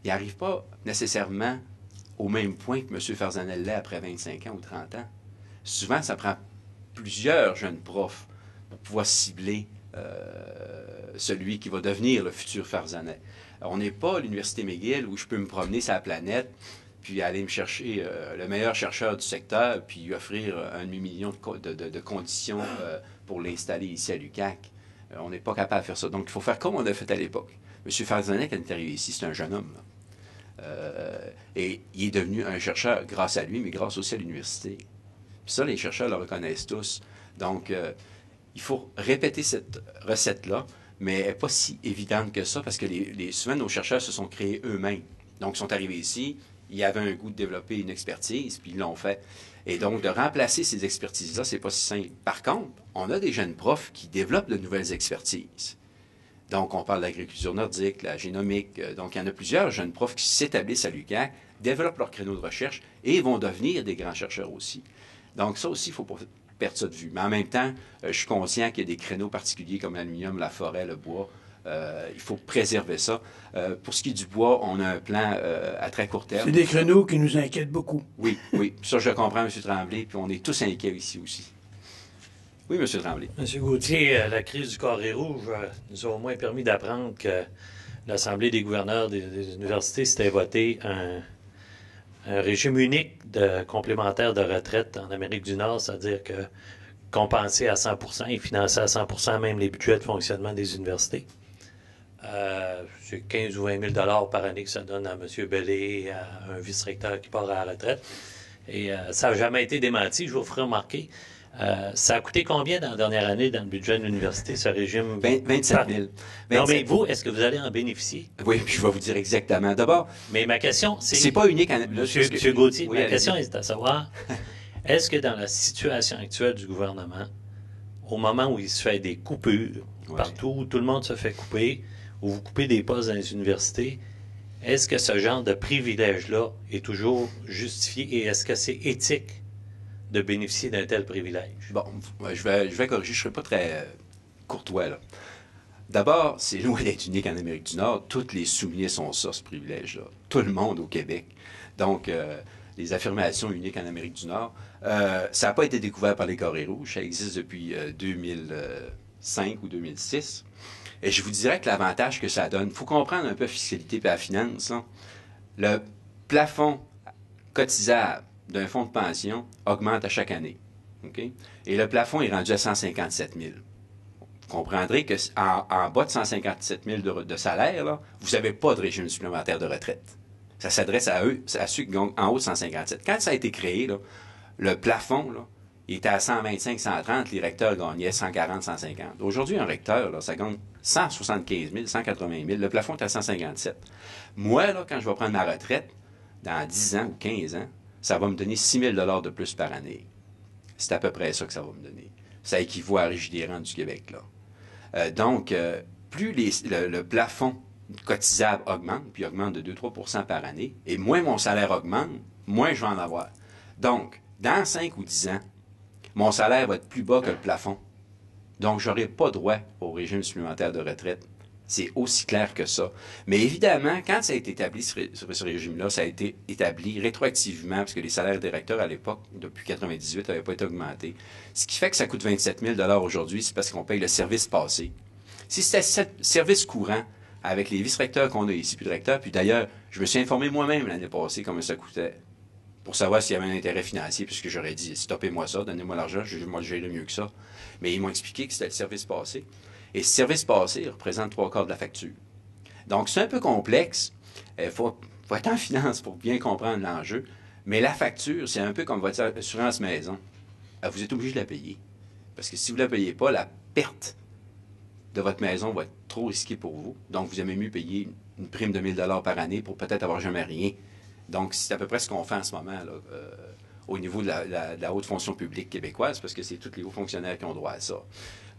il n'arrive pas nécessairement au même point que M. Farzanet l'est après 25 ans ou 30 ans. Souvent, ça prend plusieurs jeunes profs pour pouvoir cibler celui qui va devenir le futur Farzanet. On n'est pas à l'Université McGill où je peux me promener sur la planète puis aller me chercher le meilleur chercheur du secteur puis lui offrir un demi-million de conditions pour l'installer ici à l'UQAC. On n'est pas capable de faire ça. Donc, il faut faire comme on a fait à l'époque. M. Farzanet, quand il est arrivé ici, c'est un jeune homme. Et il est devenu un chercheur grâce à lui, mais grâce aussi à l'université. Puis ça, les chercheurs le reconnaissent tous. Donc, il faut répéter cette recette-là, mais elle n'est pas si évidente que ça, parce que souvent, nos chercheurs se sont créés eux-mêmes. Donc, ils sont arrivés ici, ils avaient un goût de développer une expertise, puis ils l'ont fait. Et donc, de remplacer ces expertises-là, c'est pas si simple. Par contre, on a des jeunes profs qui développent de nouvelles expertises. Donc, on parle de l'agriculture nordique, la génomique. Donc, il y en a plusieurs jeunes profs qui s'établissent à l'UQAC, développent leur créneau de recherche et vont devenir des grands chercheurs aussi. Donc, ça aussi, il ne faut pas perdre ça de vue. Mais en même temps, je suis conscient qu'il y a des créneaux particuliers comme l'aluminium, la forêt, le bois. Il faut préserver ça. Pour ce qui est du bois, on a un plan à très court terme. C'est des créneaux qui nous inquiètent beaucoup. Oui, oui. Ça, je comprends, M. Tremblay, puis on est tous inquiets ici aussi. Oui, M. Tremblay. M. Gauthier, la crise du Carré rouge nous a au moins permis d'apprendre que l'Assemblée des gouverneurs des universités s'était voté un régime unique de complémentaire de retraite en Amérique du Nord, c'est-à-dire que compensé à 100% et financé à 100% même les budgets de fonctionnement des universités. C'est 15 ou 20 000 par année que ça donne à M. Bellé, à un vice-recteur qui part à la retraite. Et ça n'a jamais été démenti, je vous ferai remarquer. Ça a coûté combien dans la dernière année dans le budget de l'université, ce régime? 27 000. Non, mais vous, est-ce que vous allez en bénéficier? Oui, puis je vais vous dire exactement. D'abord, mais ma question, c'est... C'est pas unique. Monsieur Gauthier, oui, ma question est à savoir, est-ce que dans la situation actuelle du gouvernement, au moment où il se fait des coupures, partout où tout le monde se fait couper, où vous coupez des postes dans les universités, est-ce que ce genre de privilège-là est toujours justifié et est-ce que c'est éthique de bénéficier d'un tel privilège? Bon, je vais corriger, je ne serai pas très courtois, là. D'abord, c'est loin d'être unique en Amérique du Nord. Toutes les soulignés sont ça, ce privilège-là. Tout le monde au Québec. Donc, les affirmations uniques en Amérique du Nord, ça n'a pas été découvert par les Carrés rouges. Ça existe depuis 2005 ou 2006. Et je vous dirais que l'avantage que ça donne, il faut comprendre un peu la fiscalité et la finance. Hein. Le plafond cotisable d'un fonds de pension augmente à chaque année. Okay? Et le plafond est rendu à 157 000. Vous comprendrez qu'en bas de 157 000 de salaire, là, vous n'avez pas de régime supplémentaire de retraite. Ça s'adresse à eux, à ceux qui gagnent en haut de 157. Quand ça a été créé, là, le plafond, là, il était à 125, 130, les recteurs gagnaient 140, 150. Aujourd'hui, un recteur, là, ça gagne 175 000, 180 000. Le plafond est à 157. Moi, là, quand je vais prendre ma retraite, dans 10 ans ou 15 ans, ça va me donner 6 000 $ de plus par année. C'est à peu près ça que ça va me donner. Ça équivaut à Régidérant du Québec, là. Donc, plus le plafond cotisable augmente, puis augmente de 2-3 % par année, et moins mon salaire augmente, moins je vais en avoir. Donc, dans 5 ou 10 ans, mon salaire va être plus bas que le plafond. Donc, je n'aurai pas droit au régime supplémentaire de retraite. C'est aussi clair que ça. Mais évidemment, quand ça a été établi, ce régime-là, ça a été établi rétroactivement, parce que les salaires des recteurs à l'époque, depuis 1998, n'avaient pas été augmentés. Ce qui fait que ça coûte 27 000 $ aujourd'hui, c'est parce qu'on paye le service passé. Si c'était le service courant, avec les vice-recteurs qu'on a ici, puis le recteur, puis d'ailleurs, je me suis informé moi-même l'année passée comment ça coûtait, pour savoir s'il y avait un intérêt financier, puisque j'aurais dit, stoppez-moi ça, donnez-moi l'argent, je vais le gérer mieux que ça. Mais ils m'ont expliqué que c'était le service passé. Et ce service passé représente 3/4 de la facture. Donc, c'est un peu complexe. Il faut être en finance pour bien comprendre l'enjeu. Mais la facture, c'est un peu comme votre assurance maison. Vous êtes obligé de la payer. Parce que si vous ne la payez pas, la perte de votre maison va être trop risquée pour vous. Donc, vous aimez mieux payer une prime de 1 000 par année pour peut-être avoir jamais rien. Donc, c'est à peu près ce qu'on fait en ce moment là, au niveau de la haute fonction publique québécoise, parce que c'est tous les hauts fonctionnaires qui ont droit à ça.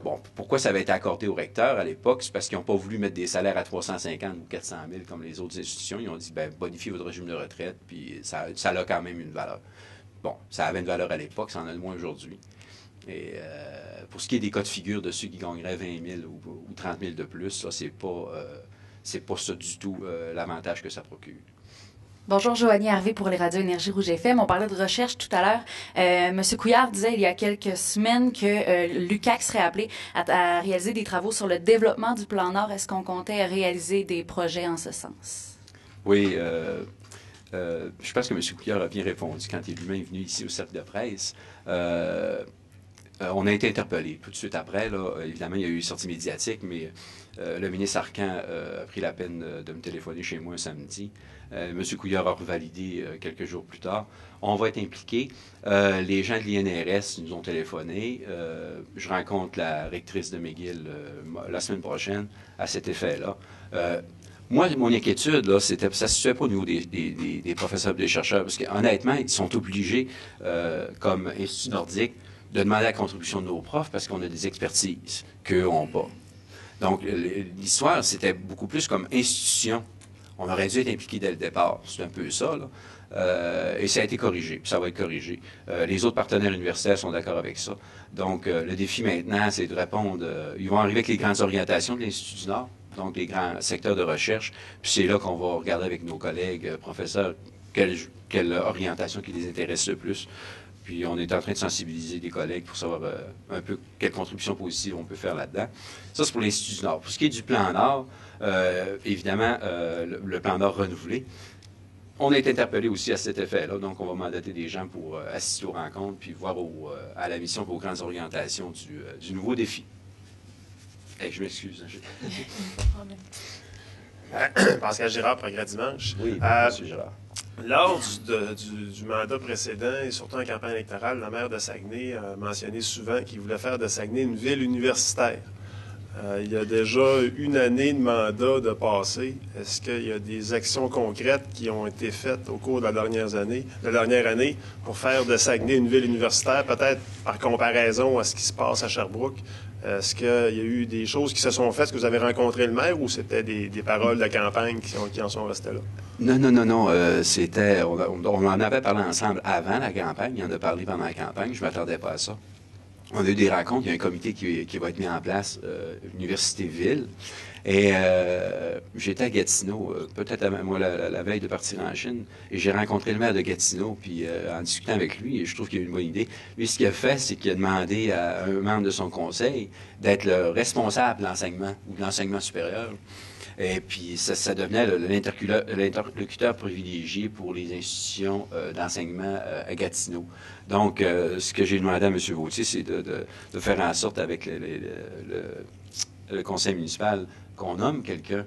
Bon, pourquoi ça avait été accordé aux recteurs à l'époque? C'est parce qu'ils n'ont pas voulu mettre des salaires à 350 ou 400 000 comme les autres institutions. Ils ont dit, ben bonifiez votre régime de retraite, puis ça a quand même une valeur. Bon, ça avait une valeur à l'époque, ça en a de moins aujourd'hui. Et pour ce qui est des cas de figure de ceux qui gagneraient 20 000 ou 30 000 de plus, ça, c'est pas ça du tout l'avantage que ça procure. Bonjour, Joanie Harvey pour les radios Énergie Rouge FM. On parlait de recherche tout à l'heure. Monsieur Couillard disait il y a quelques semaines que l'UQAC serait appelé à réaliser des travaux sur le développement du plan Nord. Est-ce qu'on comptait réaliser des projets en ce sens? Oui, je pense que M. Couillard a bien répondu quand il est lui-même venu ici au cercle de presse. On a été interpellés tout de suite après. Là, évidemment, il y a eu une sortie médiatique, mais le ministre Arcan a pris la peine de me téléphoner chez moi un samedi. M. Couillard a revalidé quelques jours plus tard. On va être impliqués. Les gens de l'INRS nous ont téléphoné. Je rencontre la rectrice de McGill la semaine prochaine à cet effet-là. Moi, mon inquiétude, là, ça ne se situait pas au niveau des professeurs et des chercheurs, parce qu'honnêtement, ils sont obligés, comme Institut nordique, de demander la contribution de nos profs parce qu'on a des expertises qu'eux n'ont pas. Donc, l'histoire, c'était beaucoup plus comme institution. On aurait dû être impliqués dès le départ. C'est un peu ça, là. Et ça a été corrigé, puis ça va être corrigé. Les autres partenaires universitaires sont d'accord avec ça. Donc, le défi maintenant, c'est de répondre. Ils vont arriver avec les grandes orientations de l'Institut du Nord, donc les grands secteurs de recherche. Puis c'est là qu'on va regarder avec nos collègues professeurs quelle orientation qui les intéresse le plus. Puis on est en train de sensibiliser les collègues pour savoir un peu quelle contribution positive on peut faire là-dedans. Ça, c'est pour l'Institut du Nord. Pour ce qui est du plan Nord, évidemment, le plan Nord renouvelé, on est interpellé aussi à cet effet-là. Donc, on va mandater des gens pour assister aux rencontres puis voir à la mission pour aux grandes orientations du nouveau défi. Hey, je m'excuse. Pascal Girard, Progrès Dimanche. Oui, M. Girard. Lors du mandat précédent et surtout en campagne électorale, la maire de Saguenay a mentionné souvent qu'il voulait faire de Saguenay une ville universitaire. Il y a déjà une année de mandat de passé. Est-ce qu'il y a des actions concrètes qui ont été faites au cours de la dernière année pour faire de Saguenay une ville universitaire, peut-être par comparaison à ce qui se passe à Sherbrooke? Est-ce qu'il y a eu des choses qui se sont faites? Est-ce que vous avez rencontré le maire ou c'était des paroles de campagne qui en sont restées là? Non. On en avait parlé ensemble avant la campagne. Il en a parlé pendant la campagne. Je ne m'attendais pas à ça. On a eu des rencontres. Il y a un comité qui va être mis en place, Université-Ville. Et j'étais à Gatineau, peut-être moi, la veille de partir en Chine, et j'ai rencontré le maire de Gatineau, puis en discutant avec lui, et je trouve qu'il a une bonne idée. Lui, ce qu'il a fait, c'est qu'il a demandé à un membre de son conseil d'être le responsable de l'enseignement ou de l'enseignement supérieur. Et puis, ça devenait l'interlocuteur privilégié pour les institutions d'enseignement à Gatineau. Donc, ce que j'ai demandé à M. Vautier, c'est de faire en sorte avec le conseil municipal qu'on nomme quelqu'un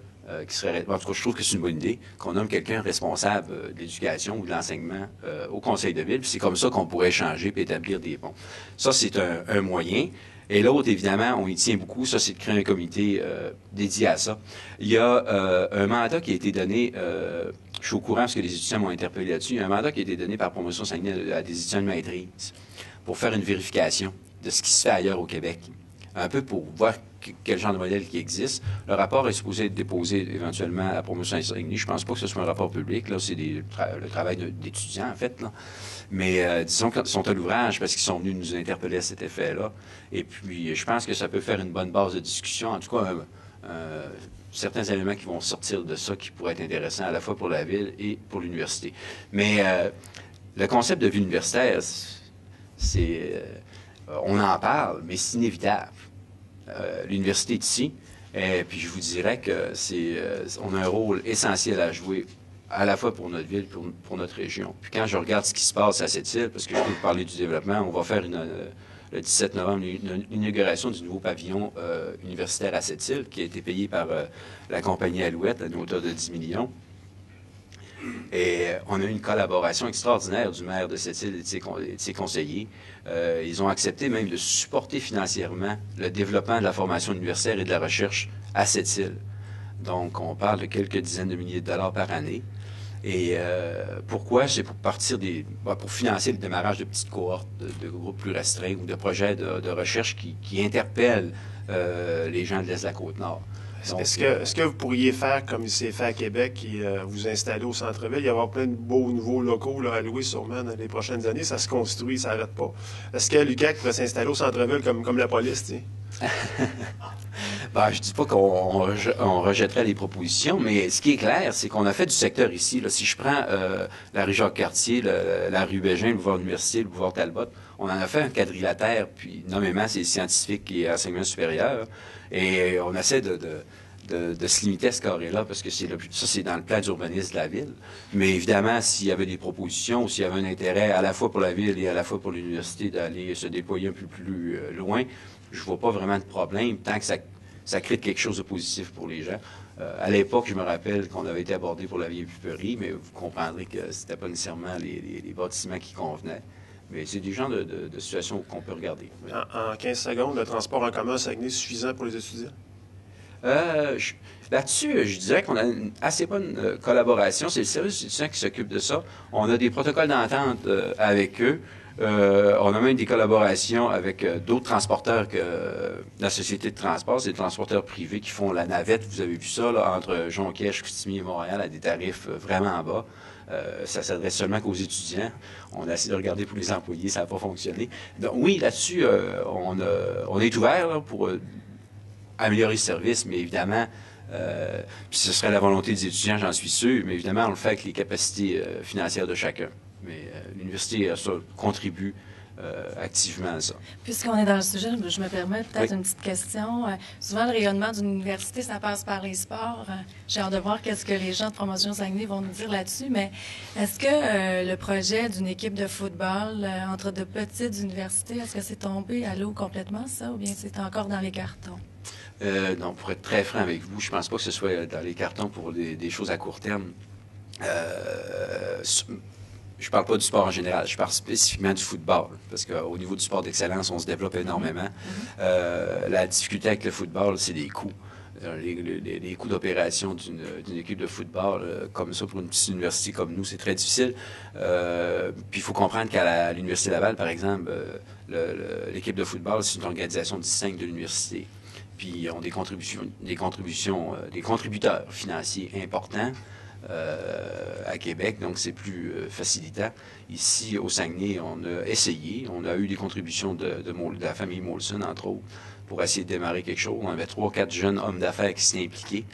qui serait... En tout cas, je trouve que c'est une bonne idée, qu'on nomme quelqu'un responsable de l'éducation ou de l'enseignement au conseil de ville. Puis c'est comme ça qu'on pourrait échanger et établir des ponts. Ça, c'est un moyen. Et l'autre, évidemment, on y tient beaucoup, ça, c'est de créer un comité dédié à ça. Il y a un mandat qui a été donné, je suis au courant parce que les étudiants m'ont interpellé là-dessus, il y a un mandat qui a été donné par Promotion Saguenay à des étudiants de maîtrise pour faire une vérification de ce qui se fait ailleurs au Québec, un peu pour voir quel genre de modèle qui existe. Le rapport est supposé être déposé éventuellement à Promotion Saguenay. Je ne pense pas que ce soit un rapport public, là, c'est le travail d'étudiants, en fait, là. Mais disons qu'ils sont à l'ouvrage parce qu'ils sont venus nous interpeller à cet effet-là. Et puis, je pense que ça peut faire une bonne base de discussion. En tout cas, certains éléments qui vont sortir de ça qui pourraient être intéressants à la fois pour la ville et pour l'université. Mais le concept de ville universitaire, on en parle, mais c'est inévitable. L'université est ici. Et puis, je vous dirais que on a un rôle essentiel à jouer à la fois pour notre ville et pour notre région. Puis quand je regarde ce qui se passe à cette île, parce que je peux vous parler du développement, on va faire le 17 novembre l'inauguration du nouveau pavillon universitaire à cette île qui a été payé par la compagnie Alouette à une hauteur de 10 millions. Et on a eu une collaboration extraordinaire du maire de cette île et de ses conseillers. Ils ont accepté même de supporter financièrement le développement de la formation universitaire et de la recherche à cette île. Donc, on parle de quelques dizaines de milliers de dollars par année. Et pourquoi? C'est pour pour financer le démarrage de petites cohortes, de groupes plus restreints ou de projets de recherche qui interpellent les gens de l'Est de la Côte-Nord. Est-ce que vous pourriez faire comme il s'est fait à Québec et vous installer au centre-ville? Il y avoir plein de beaux nouveaux locaux là, à louer sûrement dans les prochaines années. Ça se construit, ça n'arrête pas. Est-ce que l'UQAC pourrait s'installer au centre-ville comme la police? Tu sais? Ben, je ne dis pas qu'on rejetterait les propositions, mais ce qui est clair, c'est qu'on a fait du secteur ici. Là. Si je prends la rue Jacques-Cartier, la rue Bégin, le boulevard Université, le boulevard Talbot, on en a fait un quadrilatère, puis nommément, c'est scientifique et enseignement supérieur. Et on essaie de se limiter à ce carré-là, parce que c'est dans le plan d'urbanisme de la ville. Mais évidemment, s'il y avait des propositions, ou s'il y avait un intérêt à la fois pour la ville et à la fois pour l'université d'aller se déployer un peu plus loin, je vois pas vraiment de problème, tant que ça crée quelque chose de positif pour les gens. À l'époque, je me rappelle qu'on avait été abordé pour la vieille puperie, mais vous comprendrez que c'était pas nécessairement les bâtiments qui convenaient. Mais c'est des genres de situations qu'on peut regarder. Oui. En 15 secondes, le transport en commun à Saguenay est suffisant pour les étudiants? Là-dessus, je dirais qu'on a une assez bonne collaboration. C'est le service étudiant qui s'occupe de ça. On a des protocoles d'entente avec eux. On a même des collaborations avec d'autres transporteurs que la société de transport. C'est des transporteurs privés qui font la navette. Vous avez vu ça là, entre Jonquière, Chicoutimi et Montréal à des tarifs vraiment bas. Ça s'adresse seulement qu'aux étudiants. On a essayé de regarder pour les employés, ça n'a pas fonctionné. Donc oui, là-dessus, on est ouvert là, pour améliorer le service, mais évidemment, puis ce serait la volonté des étudiants, j'en suis sûr, mais évidemment, on le fait avec les capacités financières de chacun. Mais l'université contribue activement à ça. Puisqu'on est dans le sujet, je me permets peut-être une petite question. Souvent, le rayonnement d'une université, ça passe par les sports. J'ai hâte de voir qu'est-ce que les gens de Promotion Saguenay vont nous dire là-dessus, mais est-ce que le projet d'une équipe de football entre de petites universités, est-ce que c'est tombé à l'eau complètement, ça, ou bien c'est encore dans les cartons? Non, pour être très franc avec vous, je pense pas que ce soit dans les cartons pour des choses à court terme. Je parle pas du sport en général, je parle spécifiquement du football, parce qu'au niveau du sport d'excellence, on se développe énormément. La difficulté avec le football, c'est les coûts. Les coûts d'opération d'une équipe de football comme ça pour une petite université comme nous, c'est très difficile. Puis il faut comprendre qu'à l'Université Laval, par exemple, l'équipe de football, c'est une organisation distincte de l'université. Puis ils ont des contributeurs financiers importants. À Québec, donc c'est plus facilitant. Ici, au Saguenay, on a essayé. On a eu des contributions de la famille Molson, entre autres, pour essayer de démarrer quelque chose. On avait 3-4 jeunes hommes d'affaires qui s'étaient impliqués,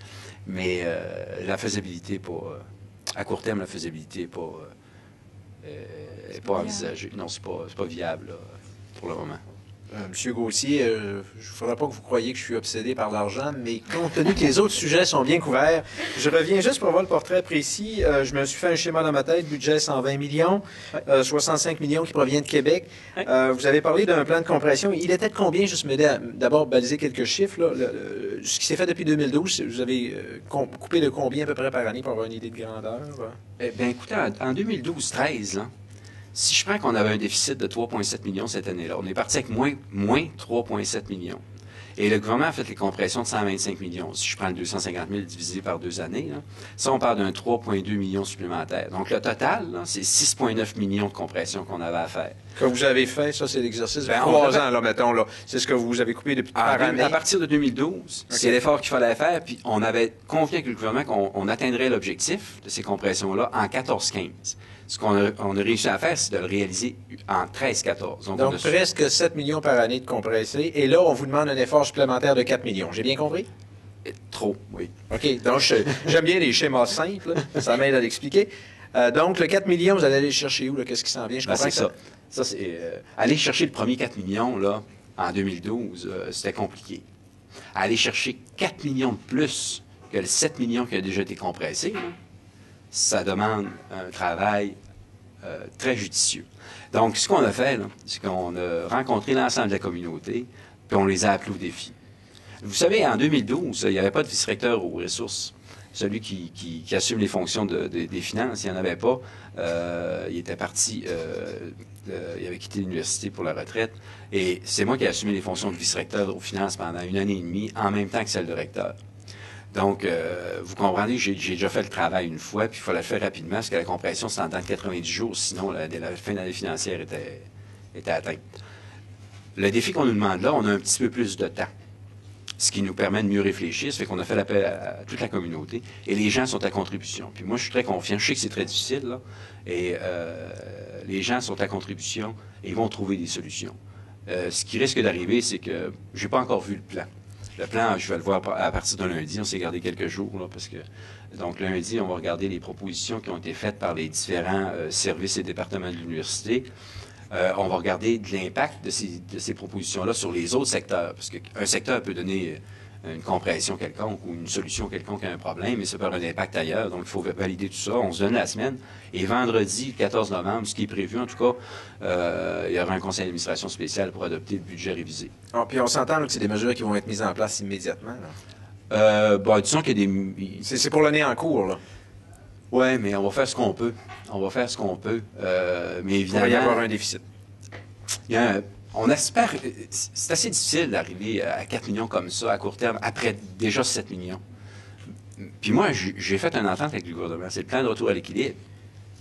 mais la faisabilité pas... à court terme, la faisabilité n'est pas envisagée. Non, c'est pas viable là, pour le moment. Monsieur Gauthier, je ne faudra pas que vous croyiez que je suis obsédé par l'argent, mais compte tenu que les autres sujets sont bien couverts, je reviens juste pour avoir le portrait précis. Je me suis fait un schéma dans ma tête, budget 120 millions, 65 millions qui provient de Québec. Vous avez parlé d'un plan de compression. Il était de combien, juste m'aider à d'abord baliser quelques chiffres, là, ce qui s'est fait depuis 2012, vous avez coupé de combien à peu près par année pour avoir une idée de grandeur? Eh bien, écoutez, en 2012-13, là, si je prends qu'on avait un déficit de 3,7 millions cette année-là, on est parti avec moins 3,7 millions. Et le gouvernement a fait les compressions de 125 millions. Si je prends le 250 000 divisé par 2 années, là, ça, on parle d'un 3,2 millions supplémentaires. Donc, le total, c'est 6,9 millions de compressions qu'on avait à faire. Que vous avez fait, ça, c'est l'exercice de 3 ans, là, mettons, là. C'est ce que vous avez coupé depuis par année. À partir de 2012, c'est l'effort qu'il fallait faire, puis on avait convenu avec le gouvernement qu'on atteindrait l'objectif de ces compressions-là en 14-15. Ce qu'on a réussi à faire, c'est de le réaliser en 13-14. Donc presque 7 millions par année de compressés. Et là, on vous demande un effort supplémentaire de 4 millions. J'ai bien compris? Trop, oui. OK. Donc, j'aime bien les schémas simples. Ça m'aide à l'expliquer. Donc, le 4 millions, vous allez aller chercher où? Qu'est-ce qui s'en vient? Je comprends c'est ça. Ça, c'est aller chercher le premier 4 millions, là, en 2012, c'était compliqué. Aller chercher 4 millions de plus que le 7 millions qui a déjà été compressé, là, ça demande un travail très judicieux. Donc, ce qu'on a fait, c'est qu'on a rencontré l'ensemble de la communauté, puis on les a appelés au défi. Vous savez, en 2012, il n'y avait pas de vice-recteur aux ressources. celui qui assume les fonctions des finances. Il n'y en avait pas. Il était parti, il avait quitté l'université pour la retraite. Et c'est moi qui ai assumé les fonctions de vice-recteur aux finances pendant 1 année et demie, en même temps que celle de recteur. Donc, vous comprenez, j'ai déjà fait le travail une fois, puis il fallait le faire rapidement, parce que la compression, c'est en temps de 90 jours, sinon la fin de l'année financière était atteinte. Le défi qu'on nous demande là, on a un petit peu plus de temps, ce qui nous permet de mieux réfléchir. Ça fait qu'on a fait l'appel à toute la communauté, et les gens sont à contribution. Puis moi, je suis très confiant. Je sais que c'est très difficile, là, et les gens sont à contribution, et ils vont trouver des solutions. Ce qui risque d'arriver, c'est que j'ai pas encore vu le plan. Le plan, je vais le voir à partir de lundi. On s'est gardé quelques jours, là, parce que... Donc, lundi, on va regarder les propositions qui ont été faites par les différents services et départements de l'université. On va regarder de l'impact de ces propositions-là sur les autres secteurs, parce qu'un secteur peut donner une compression quelconque ou une solution quelconque à un problème, mais ça peut avoir un impact ailleurs. Donc, il faut valider tout ça. On se donne la semaine. Et vendredi, 14 novembre, ce qui est prévu, en tout cas, il y aura un conseil d'administration spécial pour adopter le budget révisé. Alors, puis on s'entend là, que c'est des mesures qui vont être mises en place immédiatement. Là. Disons qu'il y a des... C'est pour l'année en cours, là. Oui, mais on va faire ce qu'on peut. On va faire ce qu'on peut. Mais évidemment... Il va y avoir un déficit. On espère... C'est assez difficile d'arriver à 4 millions comme ça à court terme, après déjà 7 millions. Puis moi, j'ai fait une entente avec le gouvernement. C'est le plan de retour à l'équilibre.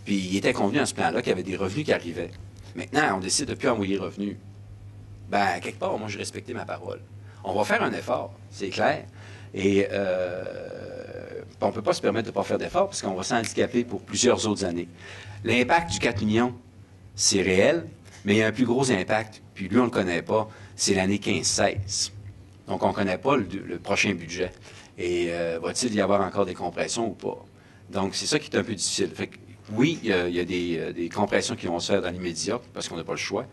Puis il était convenu dans ce plan-là qu'il y avait des revenus qui arrivaient. Maintenant, on décide de ne plus envoyer les revenus. Ben, quelque part, moi, j'ai respecté ma parole. On va faire un effort, c'est clair. Et on ne peut pas se permettre de ne pas faire d'effort parce qu'on va s'handicaper pour plusieurs autres années. L'impact du 4 millions, c'est réel, mais il y a un plus gros impact, puis lui, on ne le connaît pas, c'est l'année 15-16. Donc, on ne connaît pas le prochain budget. Et va-t-il y avoir encore des compressions ou pas? Donc, c'est ça qui est un peu difficile. Fait que, oui, il y a des compressions qui vont se faire dans l'immédiat, parce qu'on n'a pas le choix,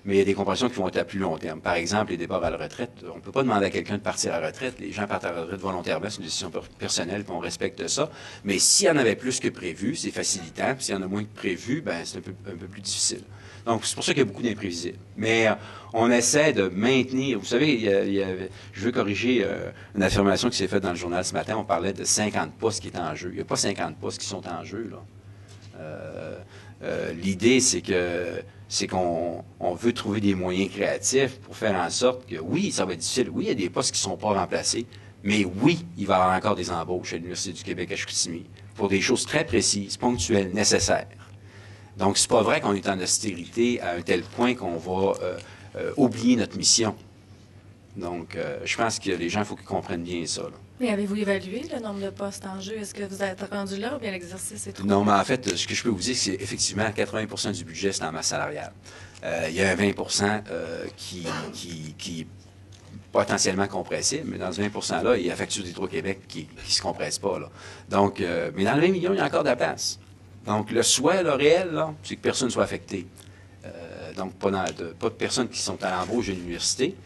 mais il y a des compressions qui vont être à plus long terme. Par exemple, les départs à la retraite. On ne peut pas demander à quelqu'un de partir à la retraite. Les gens partent à la retraite volontairement, c'est une décision personnelle, puis on respecte ça. Mais s'il y en avait plus que prévu, c'est facilitant. Puis s'il y en a moins que prévu, ben c'est un peu plus difficile. Donc, c'est pour ça qu'il y a beaucoup d'imprévisibles. Mais on essaie de maintenir... Vous savez, je veux corriger une affirmation qui s'est faite dans le journal ce matin. On parlait de 50 postes qui étaient en jeu. Il n'y a pas 50 postes qui sont en jeu, là. L'idée, c'est qu'on veut trouver des moyens créatifs pour faire en sorte que, oui, ça va être difficile. Oui, il y a des postes qui ne sont pas remplacés. Mais oui, il va y avoir encore des embauches à l'Université du Québec à Chicoutimi pour des choses très précises, ponctuelles, nécessaires. Donc, c'est pas vrai qu'on est en austérité à un tel point qu'on va oublier notre mission. Donc, je pense que les gens, il faut qu'ils comprennent bien ça, là. Mais avez-vous évalué le nombre de postes en jeu? Est-ce que vous êtes rendu là ou bien l'exercice est trop? Non, mais en fait, ce que je peux vous dire, c'est effectivement 80% du budget, c'est en masse salariale. Il y a un 20% qui est potentiellement compressible, mais dans ce 20%-là, il y a la facture d'Hydro-Québec qui ne se compresse pas, là. Donc, mais dans le 20 millions, il y a encore de la place. Donc, le souhait, le réel, là, c'est que personne ne soit affecté. Donc, pas de personnes qui sont à l'embauche de l'université,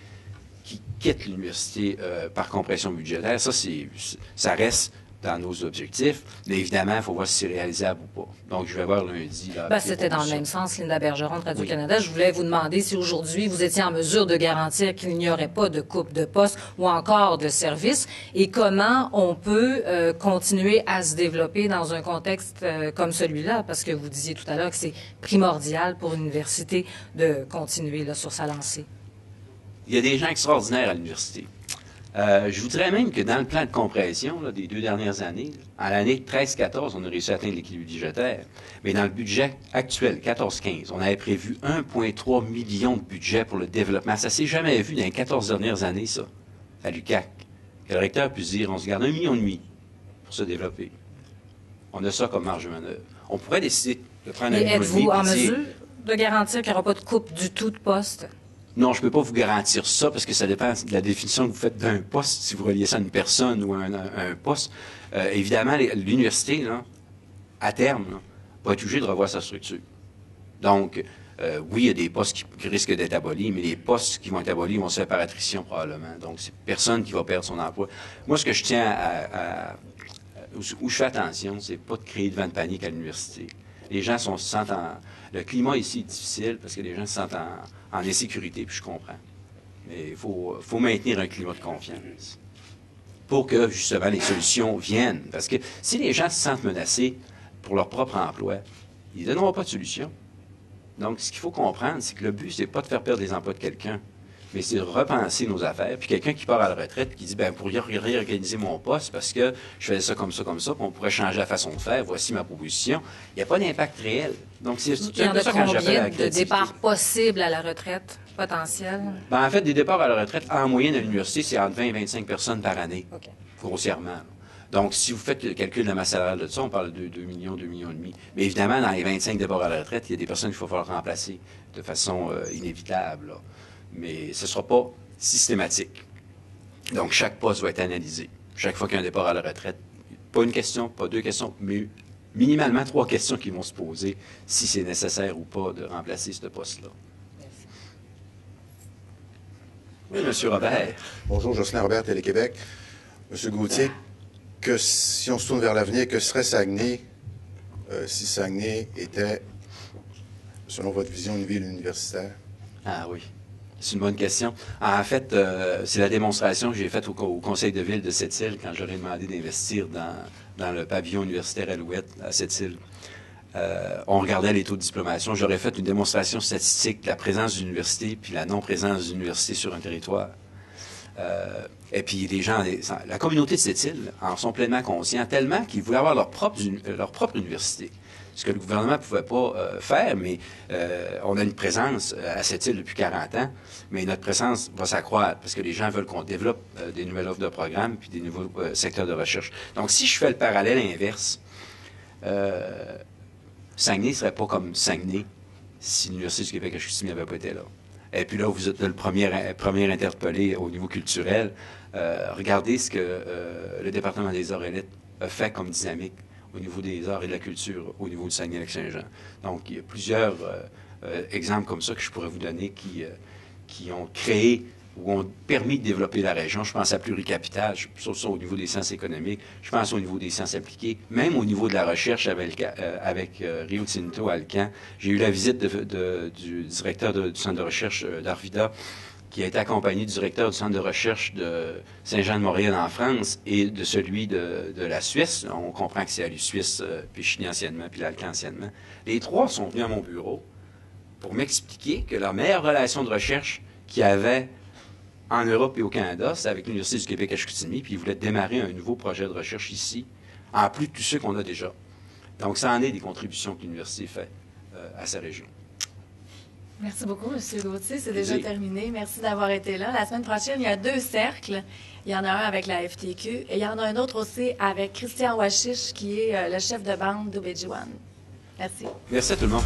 qui quittent l'université par compression budgétaire. Ça reste dans nos objectifs, mais évidemment, il faut voir si c'est réalisable ou pas. Donc, je vais voir lundi. C'était dans le même sens, Linda Bergeron de Radio-Canada. Oui. Je voulais vous demander si aujourd'hui, vous étiez en mesure de garantir qu'il n'y aurait pas de coupe de poste ou encore de service et comment on peut continuer à se développer dans un contexte comme celui-là, parce que vous disiez tout à l'heure que c'est primordial pour l'université de continuer là, sur sa lancée. Il y a des gens extraordinaires à l'université. Je vous dirais même que dans le plan de compression là, des 2 dernières années, à l'année 13-14, on a réussi à atteindre l'équilibre budgétaire. Mais dans le budget actuel, 14-15, on avait prévu 1,3 million de budget pour le développement. Ça ne s'est jamais vu dans les 14 dernières années, ça, à l'UQAC. Que le recteur puisse dire, on se garde 1,5 million pour se développer. On a ça comme marge de manœuvre. On pourrait décider de prendre 1,5 million. Êtes-vous en mesure de garantir qu'il n'y aura pas de coupe du tout de poste? Non, je ne peux pas vous garantir ça parce que ça dépend de la définition que vous faites d'un poste, si vous reliez ça à une personne ou à un poste. Évidemment, l'université, là, à terme, là, va être obligée de revoir sa structure. Donc, oui, il y a des postes qui risquent d'être abolis, mais les postes qui vont être abolis vont se faire par attrition probablement. Donc, c'est personne qui va perdre son emploi. Moi, ce que je tiens où je fais attention, c'est pas de créer de vent de panique à l'université. Les gens se sentent le climat ici est difficile parce que les gens se sentent en insécurité, puis je comprends. Mais il faut maintenir un climat de confiance. pour que, justement, les solutions viennent. Parce que si les gens se sentent menacés pour leur propre emploi, ils ne donneront pas de solution. Donc, ce qu'il faut comprendre, c'est que le but, c'est pas de faire perdre les emplois de quelqu'un, mais c'est de repenser nos affaires. Puis quelqu'un qui part à la retraite, qui dit, ben pour réorganiser mon poste, parce que je faisais ça, puis on pourrait changer la façon de faire, voici ma proposition. Il n'y a pas d'impact réel. Donc, c'est Il y en a combien de départs possibles à la retraite potentiels? Ben, en fait, des départs à la retraite, en moyenne à l'université, c'est entre 20 et 25 personnes par année, OK. grossièrement. Donc, si vous faites le calcul de la masse salariale de ça, on parle de 2 millions, 2 millions et demi. Mais évidemment, dans les 25 départs à la retraite, il y a des personnes qu'il va falloir remplacer de façon inévitable, là. Mais ce ne sera pas systématique. Donc, chaque poste va être analysé. Chaque fois qu'il y a un départ à la retraite, pas une question, pas deux questions, mais minimalement 3 questions qui vont se poser si c'est nécessaire ou pas de remplacer ce poste-là. Oui, M. Robert. Bonjour, Jocelyn Robert, Télé-Québec. M. Gauthier, si on se tourne vers l'avenir, que serait Saguenay si Saguenay était, selon votre vision, une ville universitaire? Ah oui, c'est une bonne question. En fait, c'est la démonstration que j'ai faite au conseil de ville de Sept-Îles quand j'aurais demandé d'investir dans le pavillon universitaire Alouette à Sept-Îles. On regardait les taux de diplomation. J'aurais fait une démonstration statistique de la présence d'université puis la non-présence d'université sur un territoire. Et puis les gens, la communauté de Sept-Îles en sont pleinement conscients, tellement qu'ils voulaient avoir leur propre université. Ce que le gouvernement ne pouvait pas faire, mais on a une présence à Sept-Îles depuis 40 ans, mais notre présence va s'accroître parce que les gens veulent qu'on développe des nouvelles offres de programmes puis des nouveaux secteurs de recherche. Donc, si je fais le parallèle inverse, Saguenay ne serait pas comme Saguenay si l'Université du Québec à Chicoutimi n'avait pas été là. Et puis là, vous êtes le premier interpellé au niveau culturel. Regardez ce que le département des arts et lettres a fait comme dynamique au niveau des arts et de la culture, au niveau du Saguenay-Lac-Saint-Jean. Donc, il y a plusieurs exemples comme ça que je pourrais vous donner qui ont créé ou ont permis de développer la région. Je pense à Pluricapital, sur ça au niveau des sciences économiques, je pense au niveau des sciences appliquées, même au niveau de la recherche avec Rio Tinto à Alcan. J'ai eu la visite du directeur du centre de recherche d'Arvida, qui a été accompagné du directeur du centre de recherche de Saint-Jean-de-Maurienne en France et de celui de la Suisse. On comprend que c'est à l'USuisse, puis Chigny anciennement, puis l'Alcan anciennement. Les 3 sont venus à mon bureau pour m'expliquer que leur meilleure relation de recherche qu'il y avait en Europe et au Canada, c'est avec l'Université du Québec à Chicoutimi, puis ils voulaient démarrer un nouveau projet de recherche ici, en plus de tous ceux qu'on a déjà. Donc, ça en est des contributions que l'université fait à sa région. Merci beaucoup, M. Gauthier. C'est déjà terminé. Merci d'avoir été là. La semaine prochaine, il y a 2 cercles. Il y en a un avec la FTQ et il y en a un autre aussi avec Christian Wachiche, qui est le chef de bande d'OBGYN. Merci. Merci à tout le monde.